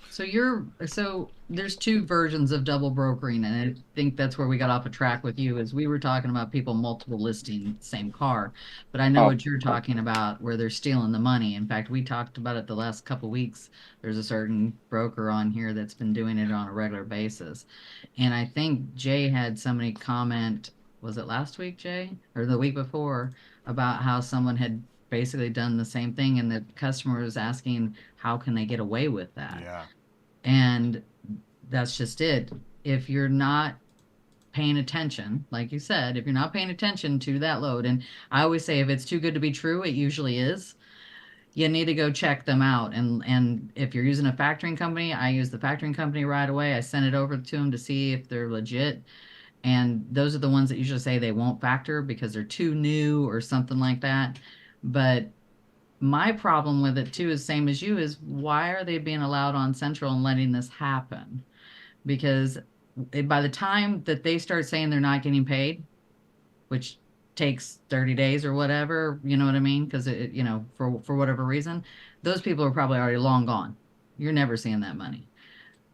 so there's two versions of double brokering, and I think that's where we got off a track with you, is we were talking about people multiple listing same car, but I know what you're talking about, where they're stealing the money. In fact, we talked about it the last couple weeks. There's a certain broker on here that's been doing it on a regular basis, and I think Jay had somebody comment, was it last week, Jay, or the week before, about how someone had basically done the same thing, and the customer was asking how can they get away with that.
Yeah.
And that's just it. If you're not paying attention, like you said, if you're not paying attention to that load, and I always say if it's too good to be true, it usually is, you need to go check them out. And if you're using a factoring company, I use the factoring company right away. I send it over to them to see if they're legit. And those are the ones that usually say they won't factor because they're too new or something like that. But my problem with it too is same as you, is why are they being allowed on Central and letting this happen? Because by the time that they start saying they're not getting paid, which takes 30 days or whatever, you know what I mean? Because for whatever reason, those people are probably already long gone. You're never seeing that money.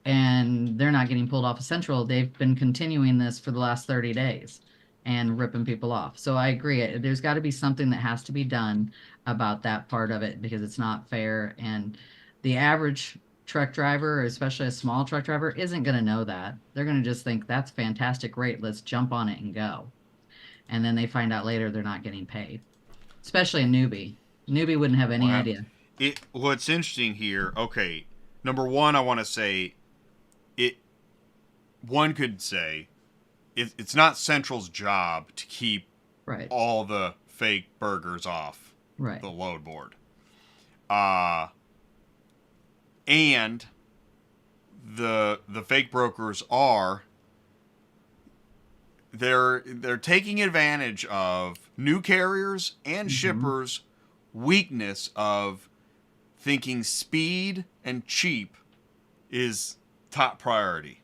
And they're not getting pulled off of Central. They've been continuing this for the last 30 days and ripping people off. So I agree. There's got to be something that has to be done about that part of it, because it's not fair. And the average truck driver, especially a small truck driver, isn't going to know that. They're going to just think that's fantastic, great, let's jump on it and go. And then they find out later they're not getting paid, especially a newbie. Newbie wouldn't have any idea.
What's interesting here, okay, number one, I want to say, one could say it's not Central's job to keep all the fake burgers off the load board. And the fake brokers they're taking advantage of new carriers and shippers' weakness of thinking speed and cheap is top priority.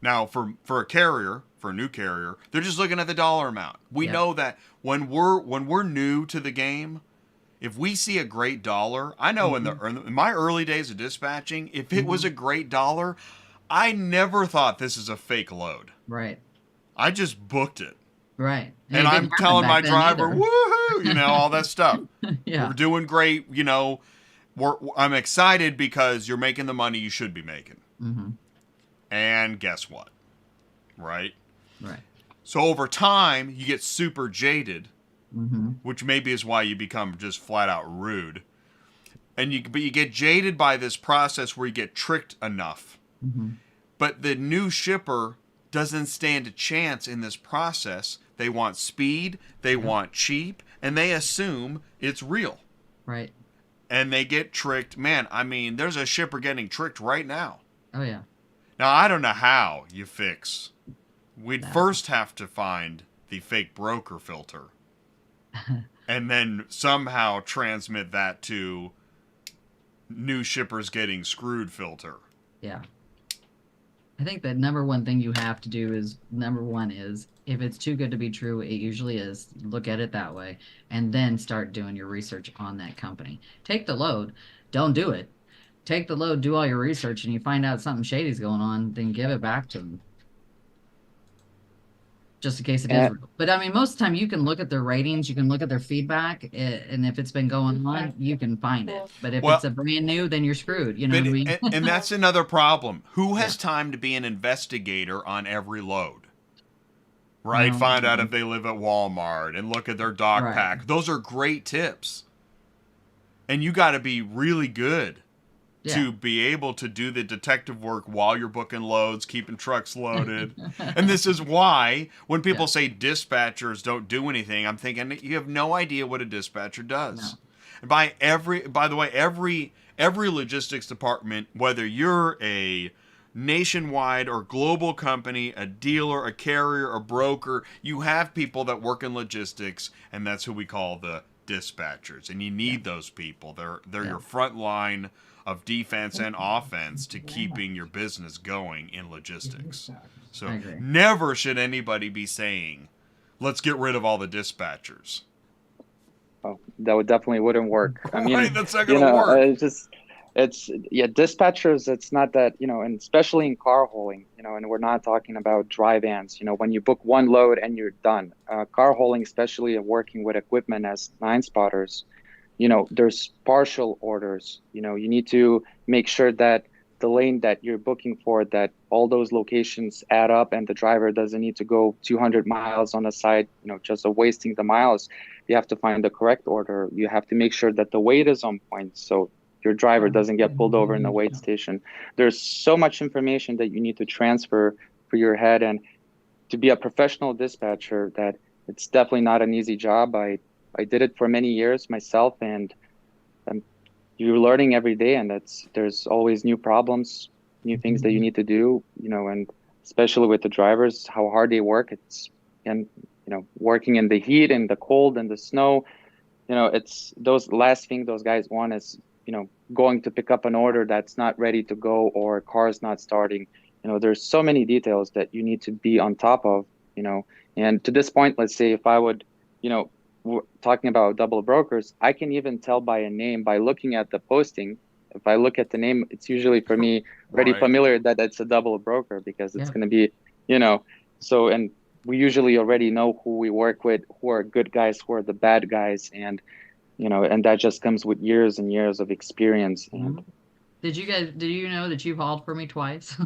Now, for a carrier, for a new carrier, they're just looking at the dollar amount. We know that when we're new to the game, if we see a great dollar, I know in my early days of dispatching, if it was a great dollar, I never thought this is a fake load.
Right.
I just booked it.
Right.
And I'm telling my driver, woohoo, all that stuff.
Yeah.
We're doing great, I'm excited because you're making the money you should be making. And guess what? Right?
Right.
So over time, you get super jaded, which maybe is why you become just flat out rude. But you get jaded by this process where you get tricked enough. But the new shipper doesn't stand a chance in this process. They want speed, they want cheap, and they assume it's real.
Right.
And they get tricked. Man, I mean, there's a shipper getting tricked right now.
Oh, yeah.
Now, I don't know how you fix. We'd first have to find the fake broker filter and then somehow transmit that to new shippers getting screwed filter.
Yeah. I think the number one thing you have to do is if it's too good to be true, it usually is. Look at it that way, and then start doing your research on that company. Take the load. Don't do it. Take the load, do all your research, and you find out something shady's going on, then give it back to them. Just in case it is real. But I mean, most of the time you can look at their ratings, you can look at their feedback, and if it's been going on, you can find it. But if it's a brand new, then you're screwed. You know what I mean?
And that's another problem. Who has time to be an investigator on every load? Right? Find out if they live at Walmart and look at their dock pack. Those are great tips. And you got to be really good to be able to do the detective work while you're booking loads, keeping trucks loaded. And this is why when people say dispatchers don't do anything, I'm thinking you have no idea what a dispatcher does. No. And by the way, every logistics department, whether you're a nationwide or global company, a dealer, a carrier, a broker, you have people that work in logistics, and that's who we call the dispatchers. And you need those people. They're your front line of defense and offense to keeping your business going in logistics. So never should anybody be saying, let's get rid of all the dispatchers.
Oh, that definitely wouldn't work. I mean,
that's not going to work.
Dispatchers, it's not that, and especially in car hauling, and we're not talking about dry vans, when you book one load and you're done. Car hauling, especially working with equipment as 9-spotters, there's partial orders. You need to make sure that the lane that you're booking for, that all those locations add up and the driver doesn't need to go 200 miles on the side, just wasting the miles. You have to find the correct order. You have to make sure that the weight is on point, so your driver doesn't get pulled over in the weight station. There's so much information that you need to transfer for your head, and to be a professional dispatcher, that it's definitely not an easy job. I did it for many years myself, and you're learning every day, and there's always new problems, new things that you need to do, and especially with the drivers, how hard they work. Working in the heat and the cold and the snow, it's those last thing those guys want is, going to pick up an order that's not ready to go, or a car's not starting. There's so many details that you need to be on top of, and to this point, let's say if I would, we're talking about double brokers, I can even tell by a name by looking at the posting. If I look at the name, it's usually for me pretty familiar that it's a double broker, because it's going to be, so, and we usually already know who we work with, who are good guys, who are the bad guys. And, and that just comes with years and years of experience. And
did you know that you've hauled for me twice?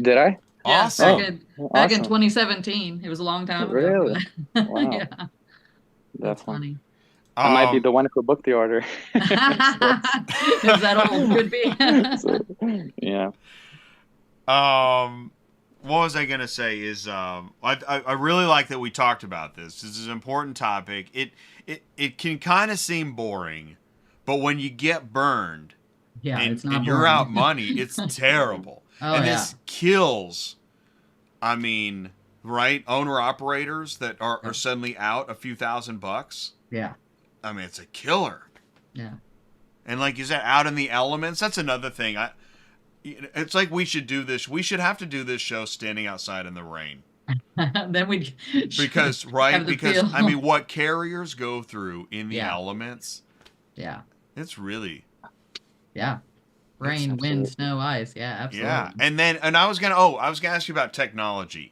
Did I?
Yeah,
awesome.
Back in 2017. It was a long time ago.
Really? Wow.
Yeah. That's funny.
I might be the one who booked the order.
Is that all? Could be.
Yeah.
What was I going to say is I really like that we talked about this. This is an important topic. It can kind of seem boring, but when you get burned
it's not
and you're
boring.
out money, it's terrible. This kills, owner-operators that are suddenly out a few $1,000.
Yeah.
It's a killer.
Yeah.
And like you said, out in the elements, that's another thing. It's like we should do this. We should have to do this show standing outside in the rain.
Then we
because what carriers go through in the elements.
Yeah.
It's really.
Yeah. Rain, wind, snow, ice. Yeah, absolutely.
Yeah. And I was gonna ask you about technology.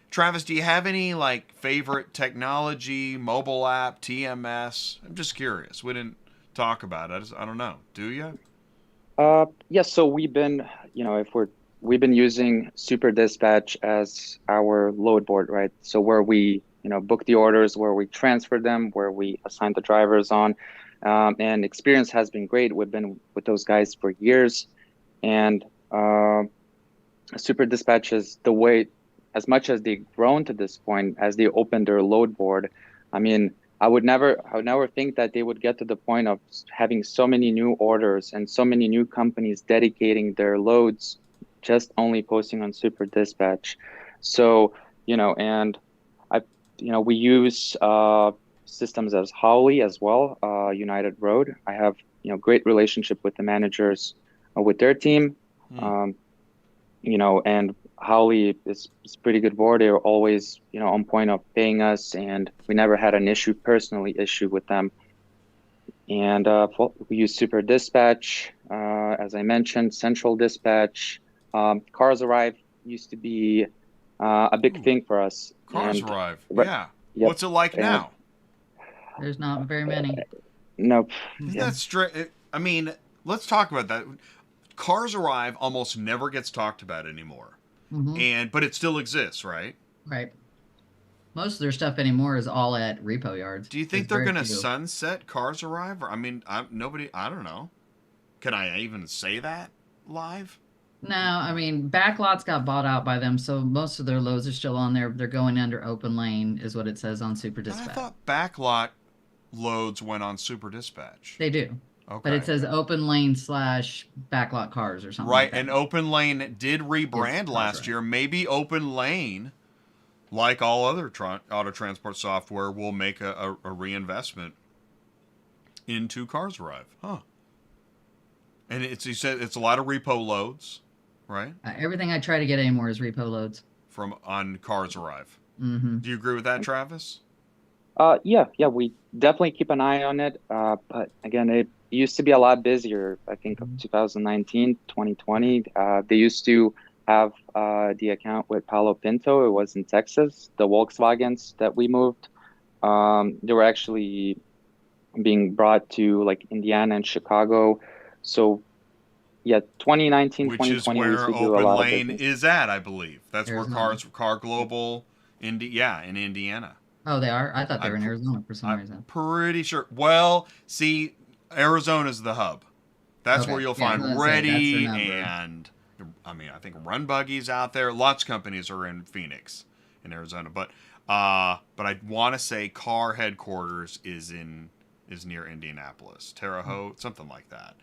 Travis, do you have any favorite technology, mobile app, TMS? I'm just curious. We didn't talk about it. I don't know. Do you?
Yeah. So we've been, we've been using Super Dispatch as our load board, right? So where we, book the orders, where we transfer them, where we assign the drivers on, and experience has been great. We've been with those guys for years, and Super Dispatch is the way. As much as they've grown to this point, as they opened their load board, I would never think that they would get to the point of having so many new orders and so many new companies dedicating their loads just only posting on Super Dispatch. So, and we use systems as Howley as well, United Road. I have, great relationship with the managers with their team. And Howley is pretty good board. They're always, on point of paying us, and we never had an issue with them. And we use Super Dispatch, as I mentioned, Central Dispatch. CarsArrive used to be a big thing for us.
CarsArrive, yeah.
Yep.
What's it like now?
There's not very many.
Nope.
Isn't that straight? I mean, let's talk about that. CarsArrive almost never gets talked about anymore, but it still exists, right?
Right. Most of their stuff anymore is all at repo yards.
Do you think they're going to sunset CarsArrive? I mean, I don't know. Can I even say that live?
No, I mean, Backlots got bought out by them, so most of their loads are still on there. They're going under open lane, is what it says on Super Dispatch.
I thought Backlot loads went on Super Dispatch.
They do.
Okay.
But it says open lane / backlot cars or something.
Right,
like that.
and Open Lane did rebrand last year. Maybe Open Lane, like all other auto transport software, will make a reinvestment into CarsArrive. Huh. And you said it's a lot of repo loads, right?
Everything I try to get anymore is repo loads.
On CarsArrive.
Mm-hmm.
Do you agree with that, Travis?
Yeah, we definitely keep an eye on it. But again, it used to be a lot busier. I think of 2019, 2020. They used to have the account with Palo Pinto. It was in Texas. The Volkswagens that we moved, they were actually being brought to like Indiana and Chicago. So yeah, 2019,
which
2020,
is
we
where
used to do a
Open
lot
Lane
of business.
is at, I believe. That's
Arizona.
where Car Global, in Indiana.
Oh, they are? I thought they were in Arizona for some reason.
Pretty sure. Well, see, Arizona's the hub. That's
Okay.
where you'll
Yeah, I was
find
gonna say,
Ready
that's their number.
and, I mean, I think Run Buggy's out there. Lots of companies are in Phoenix, in Arizona. But I want to say Car headquarters is near Indianapolis, Terre Haute, something like that.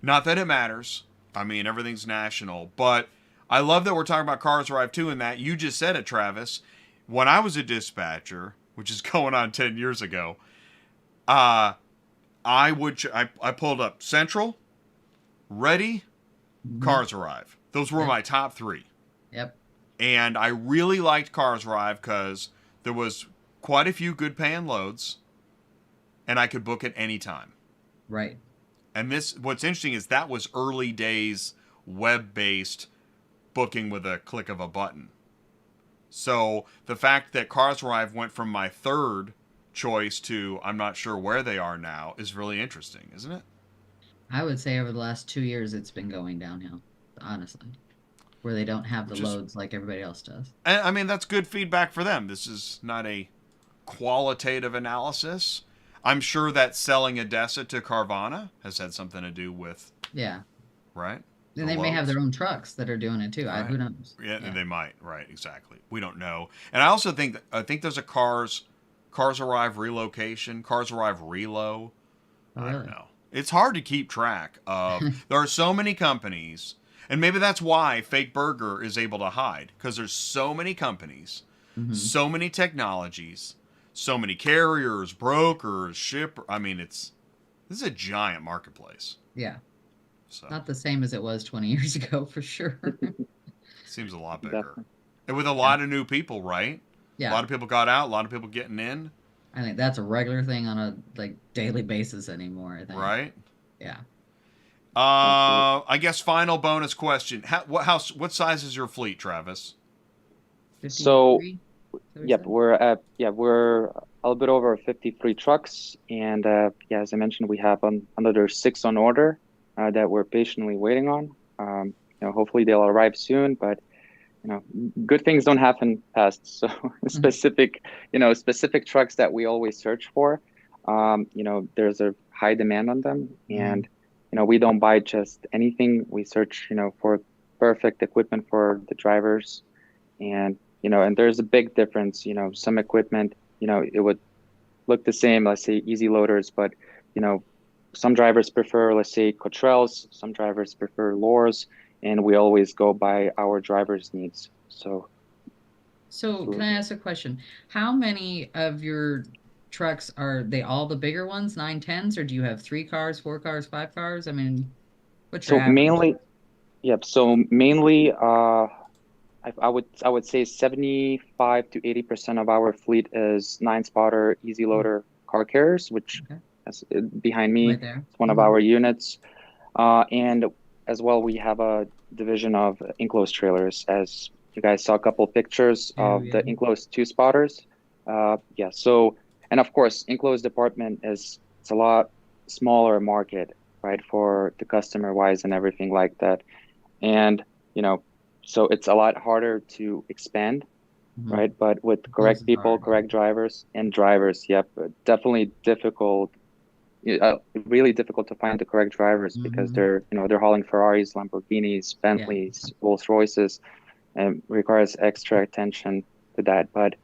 Not that it matters. I mean, everything's national. But I love that we're talking about CarsArrive too, and that you just said it, Travis. When I was a dispatcher, which is going on 10 years ago, I pulled up Central, Ready, CarsArrive. Those were my top three.
Yep. And
I really liked CarsArrive because there was quite a few good paying loads, and I could book at any time.
Right.
And what's interesting is that was early days web-based booking with a click of a button. So the fact that CarsArrive went from my third choice to I'm not sure where they are now is really interesting, isn't it?
I would say over the last 2 years, it's been going downhill, honestly, where they don't have the loads like everybody else does.
And I mean, that's good feedback for them. This is not a qualitative analysis. I'm sure that selling Odessa to Carvana has had something to do with,
Yeah.
right?
And they may have their own trucks that are doing it too.
Right.
Who knows?
Yeah, they might. Right, exactly. We don't know. And I also think there's a CarsArrive relocation, CarsArrive relo. I don't know. It's hard to keep track of. There are so many companies, and maybe that's why Fake Burger is able to hide, because there's so many companies, so many technologies, so many carriers, brokers, shipper. I mean, this is a giant marketplace.
Yeah.
So
not the same as it was 20 years ago, for sure.
Seems a lot bigger. And with a lot of new people, right?
Yeah.
A lot of people got out, a lot of people getting in.
I think that's a regular thing on a daily basis anymore, I think.
Right?
Yeah.
I guess final bonus question. What size is your fleet, Travis?
53?
So, yep, we're a little bit over 53 trucks, and as I mentioned, we have another 6 on order that we're patiently waiting on. Hopefully they'll arrive soon, but good things don't happen fast. So specific trucks that we always search for, there's a high demand on them, and we don't buy just anything. We search, for perfect equipment for the drivers, and there's a big difference. Some equipment, it would look the same, let's say easy loaders, but some drivers prefer, let's say, Cottrells, some drivers prefer Lors, and we always go by our drivers' needs. So
can I ask a question? How many of your trucks, are they all the bigger ones, 910s, or do you have 3 cars, 4 cars, 5 cars? I mean, what's your
So
average?
mainly, yep. So mainly, I would say 75 to 80% of our fleet is 9-spotter easy loader car carriers, which
Okay,
is behind me.
right there.
It's one of our units. And as well, we have a division of enclosed trailers, as you guys saw a couple pictures
Oh,
of
yeah.
the enclosed 2-spotters. Yeah, so, and of course, enclosed department it's a lot smaller market, right, for the customer wise and everything like that. And, you know, so it's a lot harder to expand,
Mhm.
right? But with
Close
correct
is
people,
hard.
correct drivers, yep, definitely difficult, really difficult to find the correct drivers because
Mhm.
they're hauling Ferraris, Lamborghinis,
Yeah.
Bentleys, Rolls Royces, and requires extra attention to that. But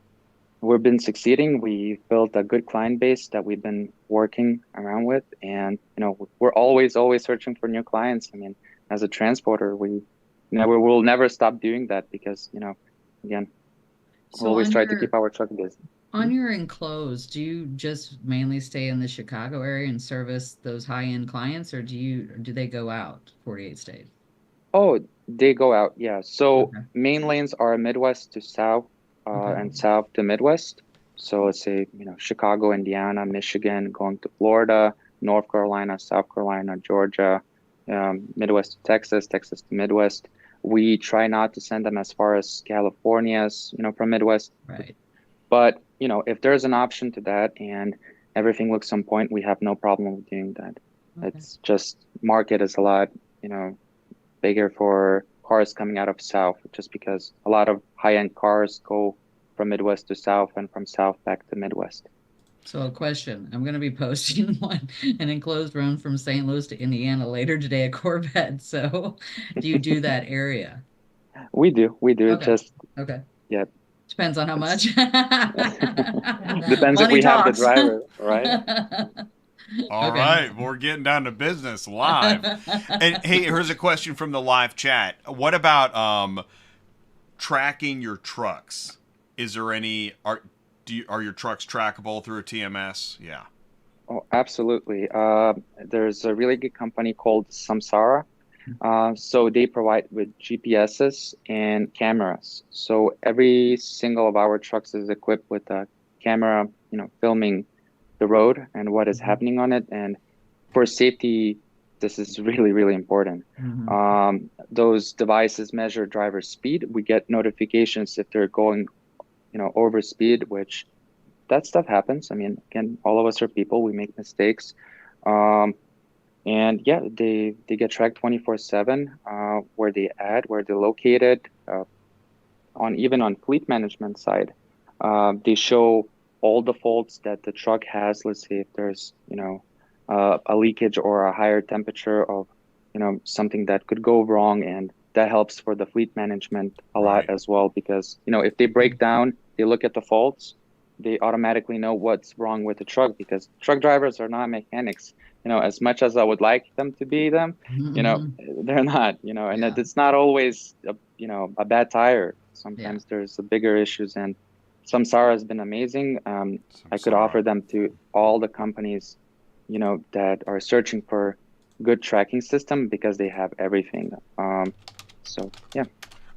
we've been succeeding. We built a good client base that we've been working around with, and we're always searching for new clients. I mean, as a transporter, we never will never stop doing that because again, we
So
always try to keep our truck busy.
on your enclosed, do you just mainly stay in the Chicago area and service those high-end clients, or do they go out 48 states?
Oh, they go out, yeah. So
Okay.
main lanes are Midwest to South,
Okay.
and South to Midwest. So let's say, Chicago, Indiana, Michigan, going to Florida, North Carolina, South Carolina, Georgia, Midwest to Texas, Texas to Midwest. We try not to send them as far as California's, from Midwest.
Right.
But, if there's an option to that and everything looks on point, we have no problem with doing that.
Okay.
It's just market is a lot, bigger for cars coming out of South, just because a lot of high-end cars go from Midwest to South and from South back to Midwest.
So a question, I'm going to be posting an enclosed run from St. Louis to Indiana later today at Corvette. So do you do that area?
We do.
Okay.
Just,
Okay.
yeah,
Depends on how
it's
much.
depends if
Money
we have the
talks.
driver, right?
All
Okay.
right, we're getting down to business live. And hey, here's a question from the live chat. What about tracking your trucks? Is there any are your trucks trackable through a TMS? Yeah.
Oh, absolutely. There's a really good company called Samsara. So they provide with GPSs and cameras. So every single of our trucks is equipped with a camera, filming the road and what is happening on it. And for safety, this is really, really important. Those devices measure driver speed. We get notifications if they're going, over speed, which that stuff happens. I mean, again, all of us are people. We make mistakes. And yeah, they get tracked 24/7, where they at, where they're located, even on fleet management side. They show all the faults that the truck has. Let's say if there's, a leakage or a higher temperature of, something that could go wrong, and that helps for the fleet management a lot
Right.
as well, because, if they break down, they look at the faults, they automatically know what's wrong with the truck, because truck drivers are not mechanics. As much as I would like them to be them, they're not, and
Yeah.
it's not always, a bad tire.
Yeah.
Sometimes there's bigger issues, and Samsara has been amazing. I could
Samsara.
offer them to all the companies, that are searching for good tracking system, because they have everything. So yeah.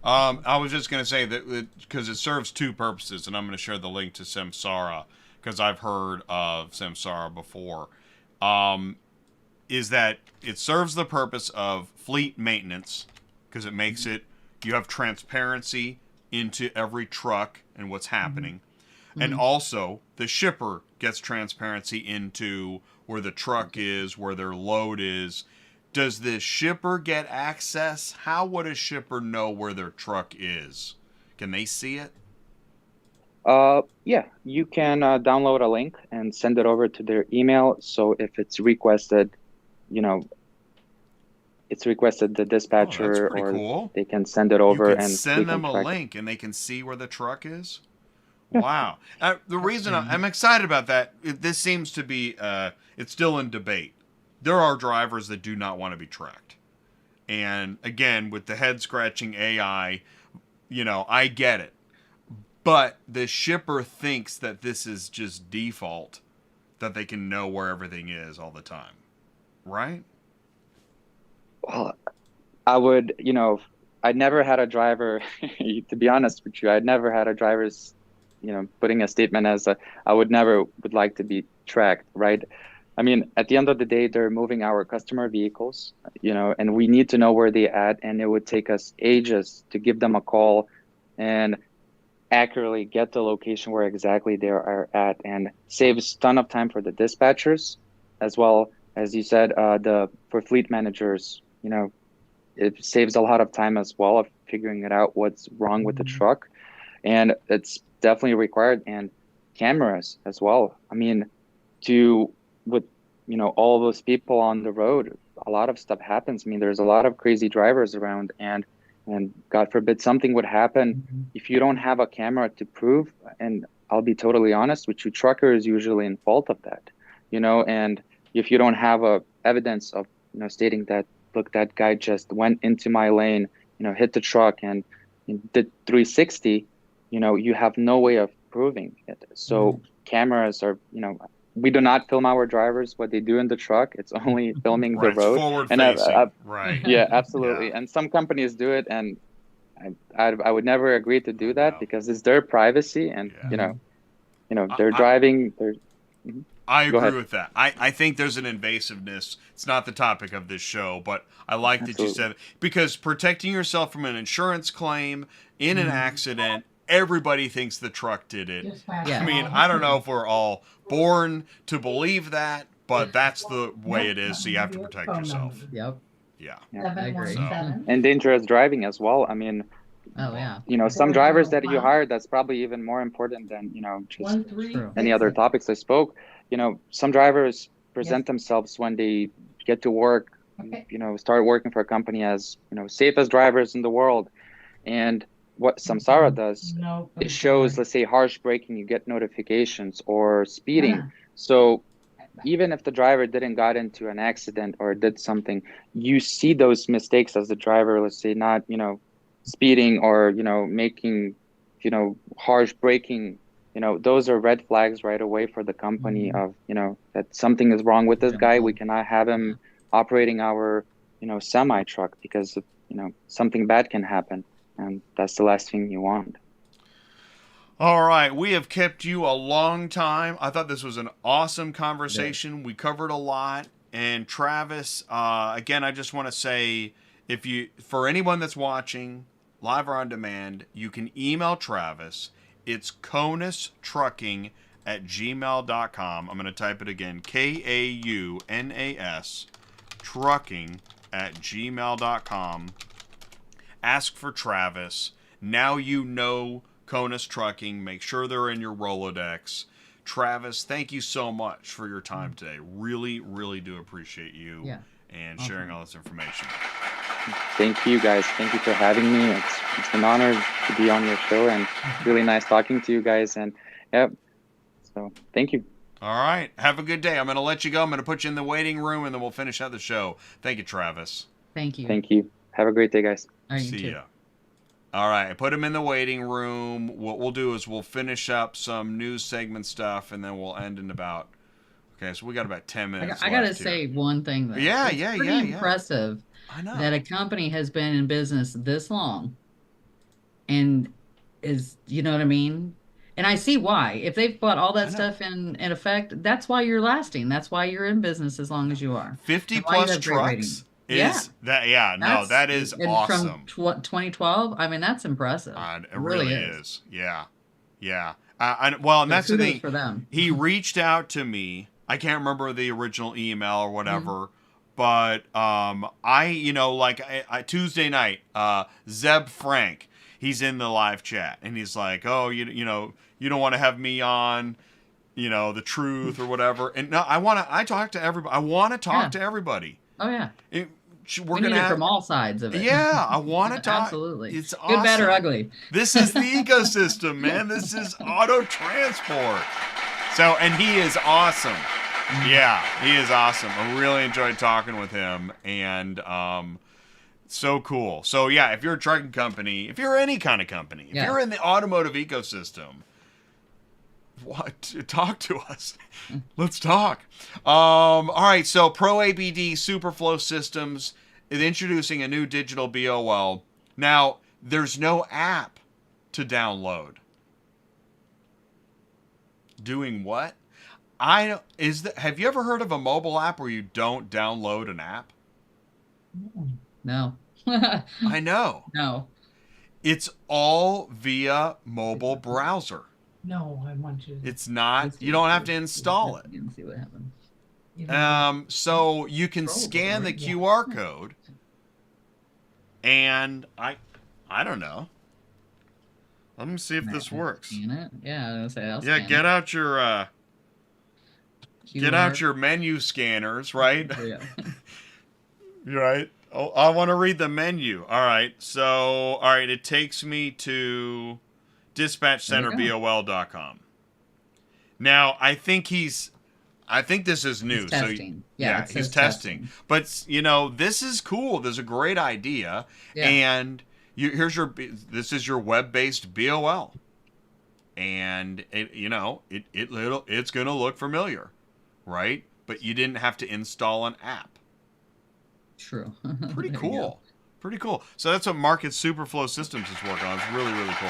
I was just going to say that because it serves two purposes, and I'm going to share the link to Samsara because I've heard of Samsara before. Is that it serves the purpose of fleet maintenance because it makes it, you have transparency into every truck and what's happening. And also, the shipper gets transparency into where the truck is, where their load is. Does the shipper get access? How would a shipper know where their truck is? Can they see it?
Yeah, you can download a link and send it over to their email. So if it's requested, the
Oh, that's
dispatcher,
pretty
or
cool.
they can send it
You
over
could
and we
send
can
them a
track it.
link and they can see where the truck is.
Yeah.
Wow. The reason
pretty
I'm excited about that, this seems to be, it's still in debate. There are drivers that do not want to be tracked. And again, with the head scratching AI, I get it. But the shipper thinks that this is just default that they can know where everything is all the time, right?
Well, I would, I never had a driver, to be honest with you, I'd never had a driver's, putting a statement as I would like to be tracked, right? I mean, at the end of the day, they're moving our customer vehicles, and we need to know where they're at, and it would take us ages to give them a call and accurately get the location where exactly they are at, and saves a ton of time for the dispatchers, as well as you said, for fleet managers, it saves a lot of time as well of figuring it out what's wrong with the truck, and it's definitely required. And cameras as well. I mean, with all those people on the road, a lot of stuff happens. I mean, there's a lot of crazy drivers around, and God forbid something would happen if you don't have a camera to prove. And I'll be totally honest with you, trucker is usually in fault of that, and if you don't have evidence of stating that, look, that guy just went into my lane, hit the truck and did 360, you have no way of proving it. So cameras are, we do not film our drivers what they do in the truck. It's only filming the
Right,
road.
forward
And
facing, right?
yeah, absolutely.
Yeah.
And some companies do it, and I would never agree to do that
No.
because it's their privacy, and
Yeah.
they're driving.
I
Go
agree
ahead.
with that. I think there's an invasiveness. It's not the topic of this show, but I like that you
Absolutely.
said it, because protecting yourself from an insurance claim in an accident, everybody thinks the truck did it.
Dispatch
Yeah.
I mean,
call.
I don't know if we're all born to believe that, but that's the way it is. So you have to protect
Phone
yourself.
number.
Yep.
Yeah.
I agree.
717.
And dangerous driving as well. I mean,
Oh yeah.
some drivers that you
405.
hire, that's probably even more important than, just
13.
any other topics I spoke. Some drivers present
Yes.
themselves when they get to work,
Okay.
start working for a company as, safest drivers in the world. And what Samsara does,
No.
it shows, let's say, harsh braking, you get notifications, or speeding.
Ah.
So even if the driver didn't got into an accident or did something, you see those mistakes as the driver, let's say, not, speeding or, making, harsh braking. Those are red flags right away for the company of, that something is wrong with this guy. We cannot have him operating our, semi truck because, something bad can happen. And that's the last thing you want.
All right, we have kept you a long time. I thought this was an awesome conversation. We covered a lot. And Travis, again, I just want to say, for anyone that's watching live or on demand, you can email Travis. It's kaunastrucking@gmail.com. I'm going to type it again, KAUNAS trucking@gmail.com. Ask for Travis. Now you know Kaunas Trucking. Make sure they're in your Rolodex. Travis, thank you so much for your time today. Really, really do appreciate you and sharing all this information.
Thank you, guys. Thank you for having me. It's an honor to be on your show, and really nice talking to you guys. And so thank you.
All right. Have a good day. I'm going to let you go. I'm going to put you in the waiting room, and then we'll finish out the show. Thank you, Travis.
Thank you.
Thank you. Have a great day, guys.
All right, you
See
too.
ya. All right. I put him in the waiting room. What we'll do is we'll finish up some news segment stuff, and then we'll end in about... Okay, so we got about 10 minutes
I got to
left here.
say one thing, though.
Yeah,
It's
yeah,
pretty
yeah, yeah.
impressive
I know.
that a company has been in business this long and is, you know what I mean? And I see why. If they've bought all that stuff in effect, that's why you're lasting. That's why you're in business as long as you are.
50
and why you
plus
have great ratings.
trucks is that is
and
awesome.
From 2012, I mean, that's impressive.
It really is. Yeah. Yeah. And that's the
kudos
thing.
for them.
He reached out to me. I can't remember the original email or whatever, but I Tuesday night, Zeb Frank, he's in the live chat, and he's like, "Oh, you don't want to have me on, the truth or whatever." And no, I talk to everybody. I want to talk to everybody.
Oh yeah.
We're
We
gonna
need it
have,
from all sides of it.
Yeah, I want to talk.
Absolutely.
It's awesome.
Good, bad, or ugly.
This is the ecosystem, man. This is auto transport. So, and he is awesome. Yeah, he is awesome. I really enjoyed talking with him, and so cool. So yeah, if you're a trucking company, if you're any kind of company, if you're in the automotive ecosystem, What? Talk to us. Let's talk. All right. So Pro ABD Superflow Systems is introducing a new digital BOL. Now, there's no app to download. Doing what? Have you ever heard of a mobile app where you don't download an app?
No.
I know.
No.
It's all via mobile browser.
No, I want you.
It's not. You don't have to install it.
And see what happens.
So you can scan the QR code, and I don't know. Let me see if this works.
Scan it? Yeah, I was gonna say, I'll
Yeah,
scan
get
it.
out your get out
QR.
your menu scanners, right?
Yeah.
Right. Oh, I want to read the menu. All right. So, all right, it takes me to dispatchcenterbol.com. Now, I think this is new.
He's testing.
So,
Yeah, it
he's
says
testing. But, this is cool. There's a great idea.
Yeah.
And this is your web-based BOL. And it's going to look familiar, right? But you didn't have to install an app.
True.
Pretty
There you
cool.
go.
Pretty cool. So that's what Market Superflow Systems is working on. It's really, really cool.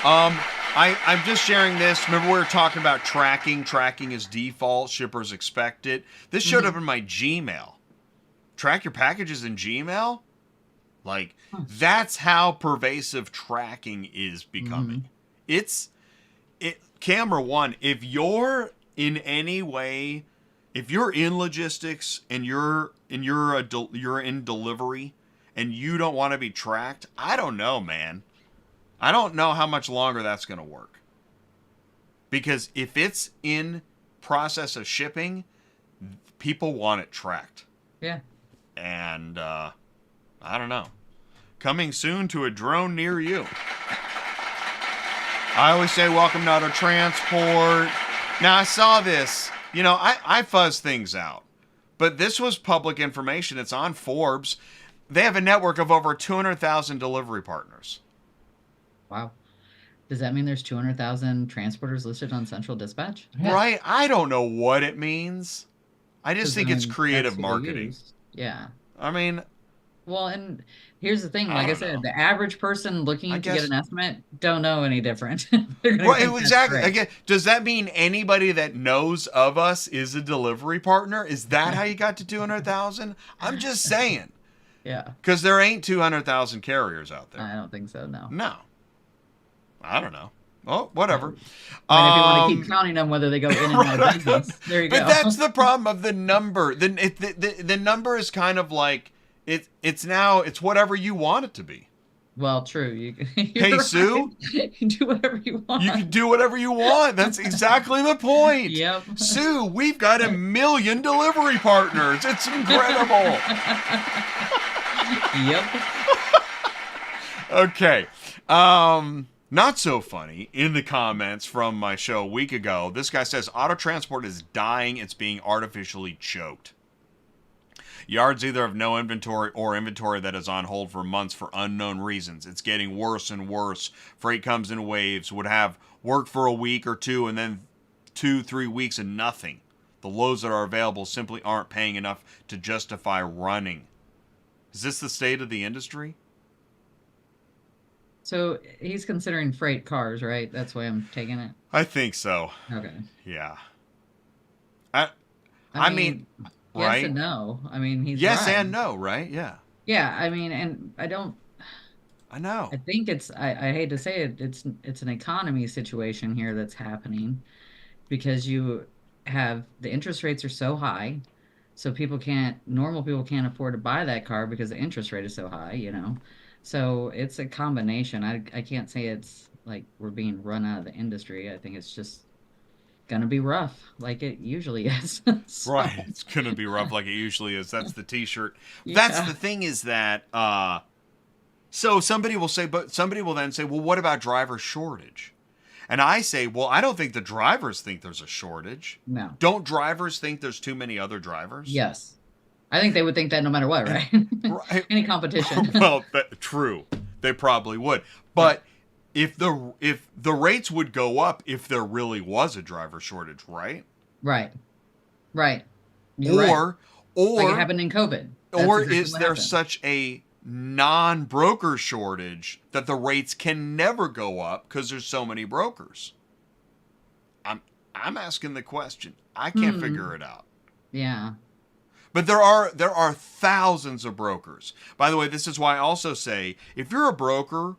I'm just sharing this. Remember we were talking about tracking. Tracking is default. Shippers expect it. This showed up in my Gmail. Track your packages in Gmail? Like, that's how pervasive tracking is becoming. Camera one, if you're in any way, if you're in logistics and you're in delivery and you don't want to be tracked, I don't know, man. I don't know how much longer that's going to work. Because if it's in process of shipping, people want it tracked.
Yeah.
And I don't know. Coming soon to a drone near you. I always say welcome to Auto Transport. Now I saw this. I fuzz things out. But this was public information. It's on Forbes. They have a network of over 200,000 delivery partners.
Wow. Does that mean there's 200,000 transporters listed on Central Dispatch?
Yeah.
Right? I don't know what it means. I just think it's creative
That's who they
marketing.
use. Yeah.
I mean,
Well, and here's the thing.
I
Like I
don't
said,
know.
the average person looking
I
to
guess-
get an estimate don't know any different. They're gonna
right,
think that's
exactly.
great.
Again, does that mean anybody that knows of us is a delivery partner? Is that how you got to 200,000? I'm just saying.
Yeah.
Because there ain't 200,000 carriers out there.
I don't think so, no.
No. I don't know. Oh, whatever.
I mean, if you want to keep counting them, whether they go in and out of business, there you go.
But that's the problem of the number. The number is kind of like it's whatever you want it to be.
Well, true.
Hey,
You're
Sue?
right. You can do whatever you want.
You can do whatever you want. That's exactly the point.
Yep.
Sue, we've got 1 million delivery partners. It's incredible.
Yep.
Okay. Not so funny. In the comments from my show a week ago, this guy says auto transport is dying. It's being artificially choked. Yards either have no inventory or inventory that is on hold for months for unknown reasons. It's getting worse and worse. Freight comes in waves. Would have work for a week or two and then 2-3 weeks and nothing. The loads that are available simply aren't paying enough to justify running. Is this the state of the industry?
So he's considering freight cars, right? That's why I'm taking it.
I think so.
Okay.
Yeah.
I
mean,
yes
right?
and no. I mean, he's
Yes
right.
and no, right? Yeah.
Yeah, I mean, and I don't.
I know.
I think it's. I hate to say it. It's an economy situation here that's happening, because you have the interest rates are so high, so normal people can't afford to buy that car because the interest rate is so high. So it's a combination. I can't say it's like we're being run out of the industry. I think it's just gonna be rough, like it usually is. So,
Right. It's going to be rough like it usually is. That's the t-shirt. That's
yeah.
the thing is that, so somebody will then say, well, what about driver shortage? And I say, well, I don't think the drivers think there's a shortage.
No.
Don't drivers think there's too many other drivers?
Yes. I think they would think that no matter what, right?
Right.
Any competition.
Well, true. They probably would. But if the rates would go up if there really was a driver shortage, right?
Right. Right. You're right.
Or
Like it happened in COVID. That's
or
exactly
is
what
there
happened.
such a non-broker shortage that the rates can never go up because there's so many brokers? I'm asking the question. I can't figure it out.
Yeah.
But there are thousands of brokers. By the way, this is why I also say if you're a broker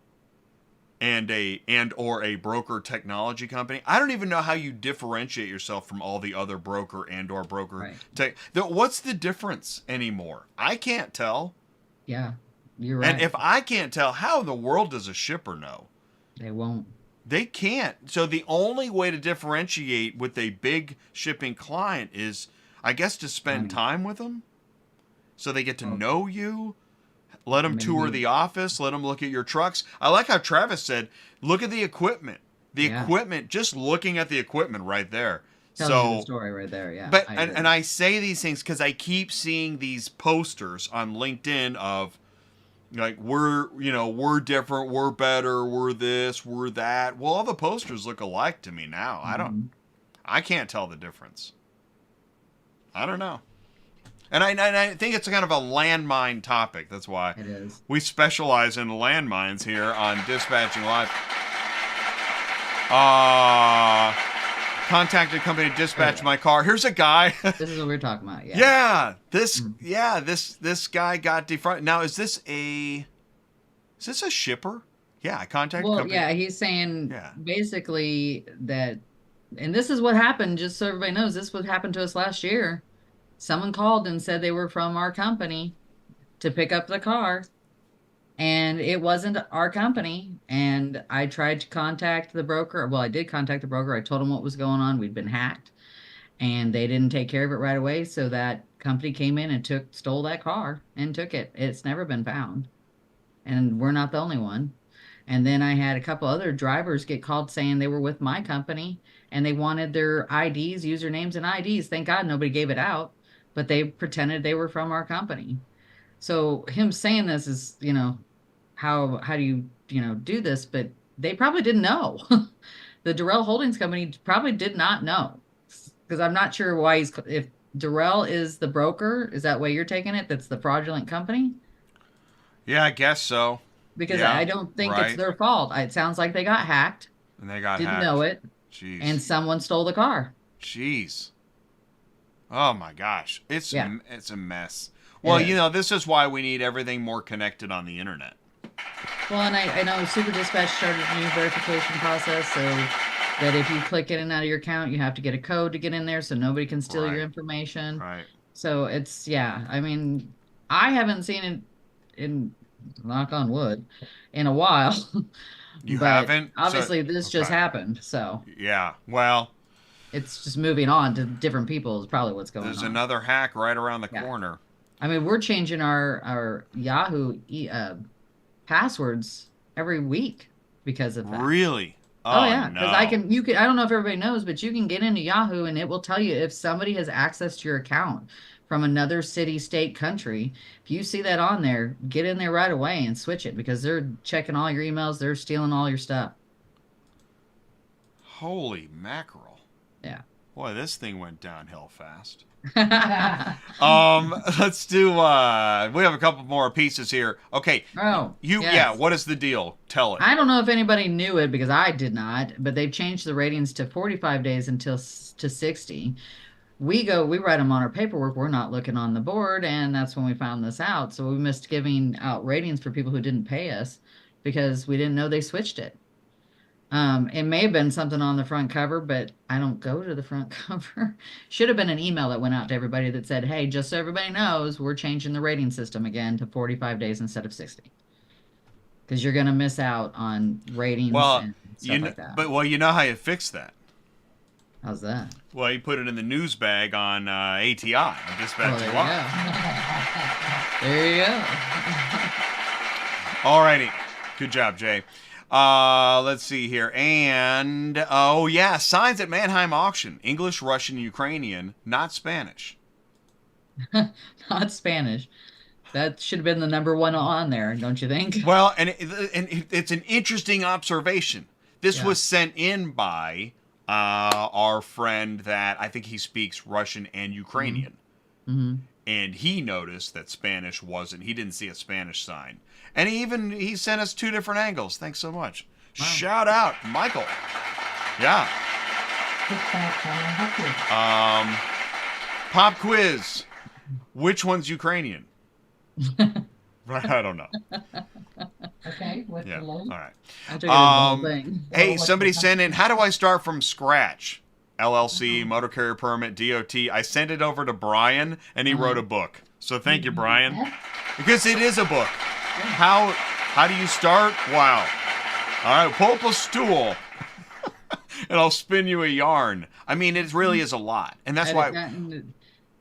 and or a broker technology company, I don't even know how you differentiate yourself from all the other broker and or broker
Right.
tech. What's the difference anymore? I can't tell.
Yeah. You're right.
And if I can't tell, how in the world does a shipper know?
They won't.
They can't. So the only way to differentiate with a big shipping client is, I guess, to spend time with them so they get to know you. Let them tour the office. Let them look at your trucks. I like how Travis said, look at the equipment. The equipment, just looking at the equipment right there.
Tells you the story right there, yeah.
But and I say these things because I keep seeing these posters on LinkedIn of like we're different, we're better, we're this, we're that. Well, all the posters look alike to me now. I can't tell the difference. I don't know. And I think it's kind of a landmine topic. That's why
it is. We
specialize in landmines here on Dispatching Live. Contacted company to dispatch my car. Here's a guy.
This is what we're talking about. Yeah.
This guy got defrauded. Now, is this a shipper? Yeah, I contacted.
Well,
company.
yeah, he's saying basically that, and this is what happened. Just so everybody knows, this what happened to us last year. Someone called and said they were from our company to pick up the car, and it wasn't our company. And I tried to contact the broker. Well, I did contact the broker. I told them what was going on. We'd been hacked, and they didn't take care of it right away. So that company came in and stole that car and took it. It's never been found, and we're not the only one. And then I had a couple other drivers get called saying they were with my company and they wanted their IDs, usernames and IDs. Thank God nobody gave it out, but they pretended they were from our company. So him saying this is, how do you, do this? But they probably didn't know. The Durrell Holdings Company probably did not know, because I'm not sure why if Durrell is the broker, is that way you're taking it? That's the fraudulent company?
Yeah, I guess so.
Because I don't think it's their fault. It sounds like they got hacked.
And they got
didn't
hacked.
know it.
Jeez.
And someone stole the car.
Jeez. Oh my gosh. It's a mess. Well, this is why we need everything more connected on the internet.
Well, and I know Super Dispatch started a new verification process, so that if you click in and out of your account, you have to get a code to get in there so nobody can steal your information.
Right.
So it's, I mean, I haven't seen it in, knock on wood, in a while.
You haven't?
Obviously, this just happened, so.
Yeah, well.
It's just moving on to different people is probably what's going on.
There's another hack right around the corner.
I mean, we're changing our Yahoo passwords every week because of that.
Really?
Oh yeah, because I don't know if everybody knows, but you can get into Yahoo and it will tell you if somebody has access to your account from another city, state, country. If you see that on there, get in there right away and switch it, because they're checking all your emails, they're stealing all your stuff.
Holy mackerel.
Yeah.
Boy, this thing went downhill fast. Let's do we have a couple more pieces here. Okay. What is the deal? Tell it.
I don't know if anybody knew it, because I did not, but they've changed the ratings to 45 days to 60. We write them on our paperwork. We're not looking on the board, and that's when we found this out. So we missed giving out ratings for people who didn't pay us because we didn't know they switched it. It may have been something on the front cover, but I don't go to the front cover. Should have been an email that went out to everybody that said, hey, just so everybody knows, we're changing the rating system again to 45 days instead of 60. Because you're going to miss out on ratings and stuff like that.
But, you know how you fix that.
How's that?
Well, you put it in the news bag on ATI, on Dispatch Live.
There you go.
All righty. Good job, Jay. Let's see here. And, signs at Mannheim auction. English, Russian, Ukrainian, not Spanish.
Not Spanish. That should have been the number one on there, don't you think?
Well, and it's an interesting observation. This
Yeah.
was sent in by our friend that I think he speaks Russian and Ukrainian.
Mm-hmm.
And he noticed that Spanish wasn't. He didn't see a Spanish sign. And he sent us 2 different angles. Thanks so much.
Wow.
Shout out, Michael. Yeah.
Dispatch, I'll help you.
Pop quiz. Which one's Ukrainian? Right, I don't know.
Okay, what's
Yeah.
the
All
load?
right.
I took it as the whole thing.
Hey,
Well,
somebody
what's the
sent in, how do I start from scratch? LLC,
Uh-huh.
motor carrier permit, DOT. I sent it over to Brian, and he wrote a book. So thank you, Brian.
Yes?
Because it is a book. How do you start? Wow. All right, pull up a stool, and I'll spin you a yarn. I mean, it really is a lot. And that's why...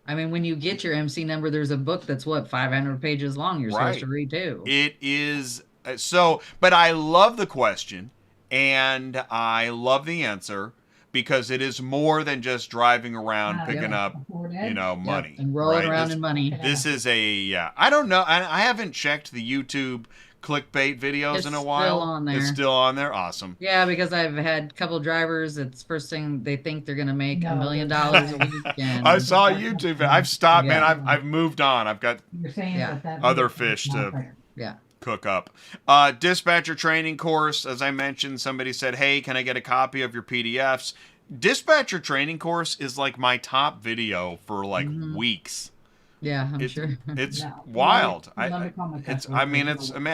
I mean, when you get your MC number, there's a book that's 500 pages long. You're supposed to read too.
It is but I love the question and I love the answer because it is more than just driving around picking up, money.
And rolling around
This-
in money.
This is I don't know. I haven't checked the YouTube clickbait videos
It's
in a while.
still on there.
It's still on there. Awesome.
Yeah, because I've had a couple drivers. It's first thing they think they're gonna make $1 million a week. And
I saw YouTube. I've stopped, man.
Yeah.
I've moved on. I've got
You're saying
Yeah.
that
Other
is
fish
not
to-
fair.
yeah.
cook up. Dispatcher training course, as I mentioned, somebody said, hey, can I get a copy of your PDFs? Dispatcher training course is like my top video for like weeks.
Yeah, I'm sure.
It's
No.
wild.
Let me call my
It's
customer.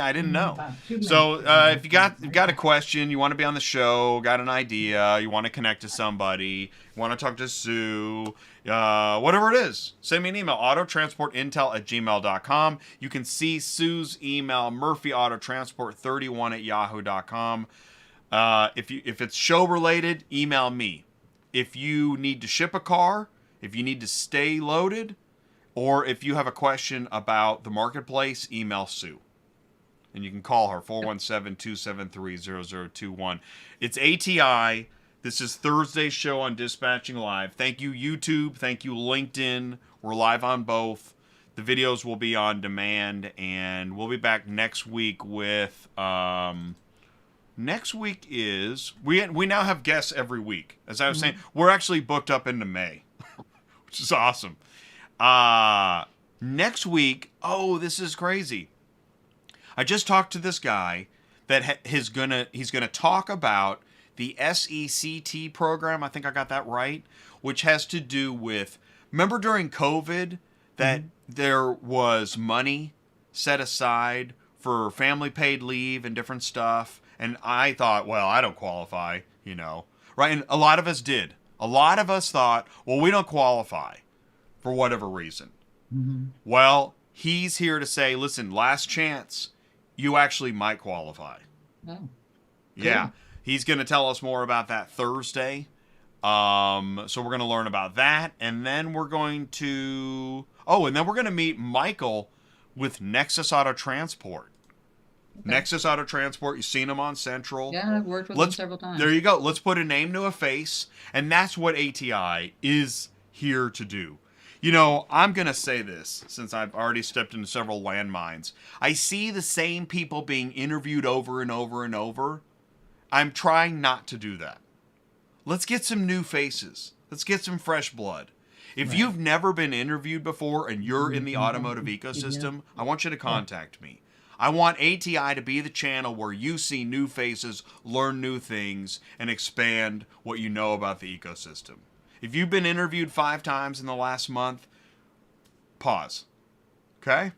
I didn't know.
About 2 minutes.
So if you've got a question, you want to be on the show, got an idea, you want to connect to somebody, you want to talk to Sue, whatever it is, send me an email, autotransportintel@gmail.com. You can see Sue's email, murphyautotransport31@yahoo.com. If it's show related, email me. If you need to ship a car, if you need to stay loaded, or if you have a question about the marketplace, email Sue. And you can call her, 417-273-0021. It's ATI. This is Thursday's show on Dispatching Live. Thank you, YouTube. Thank you, LinkedIn. We're live on both. The videos will be on demand. And we'll be back next week with... next week is... We now have guests every week. As I was saying, we're actually booked up into May. Which is awesome. Next week, this is crazy. I just talked to this guy that he's gonna talk about the SECT program. I think I got that right, which has to do with, remember during COVID that there was money set aside for family paid leave and different stuff, and I thought, well, I don't qualify, right? And a lot of us did. A lot of us thought, well, we don't qualify for whatever reason. Well, he's here to say, listen, last chance, you actually might qualify.
Oh,
Yeah. He's going to tell us more about that Thursday. So we're going to learn about that. And then we're going to... meet Michael with Nexus Auto Transport. Nexus Auto Transport, you've seen him on Central.
yeah, I've worked with them several times.
There you go. Let's put a name to a face. And that's what ATI is here to do. I'm going to say this, since I've already stepped into several landmines. I see the same people being interviewed over and over and over. I'm trying not to do that. Let's get some new faces. Let's get some fresh blood. If you've never been interviewed before and you're in the automotive ecosystem, I want you to contact me. I want ATI to be the channel where you see new faces, learn new things, and expand what you know about the ecosystem. If you've been interviewed 5 times in the last month, pause. Okay?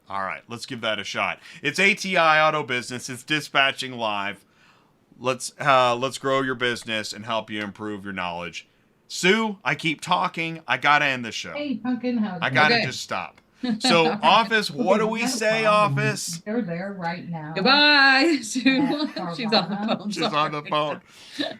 All right, let's give that a shot. It's ATI Auto Business. It's Dispatching Live. Let's grow your business and help you improve your knowledge. Sue, I keep talking. I gotta end the show.
Hey, Pumpkin, how's
I
it
gotta
Okay.
just stop. So, office, what do we say, office?
They're there right now.
Goodbye, Sue.
Yeah,
She's on the phone.
She's on the phone.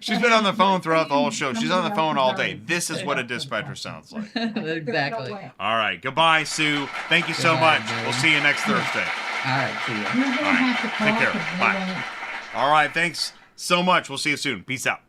She's been on the phone throughout the whole show. She's on the phone all day. This is what a dispatcher sounds like.
Exactly.
All right. Goodbye, Sue. Thank you so
Goodbye,
much.
Joe.
We'll see you next Thursday.
All right, see ya.
You're gonna
All right.
have to call
Take care.
'cause they
Bye.
won't-
All right. Thanks so much. We'll see you soon. Peace out.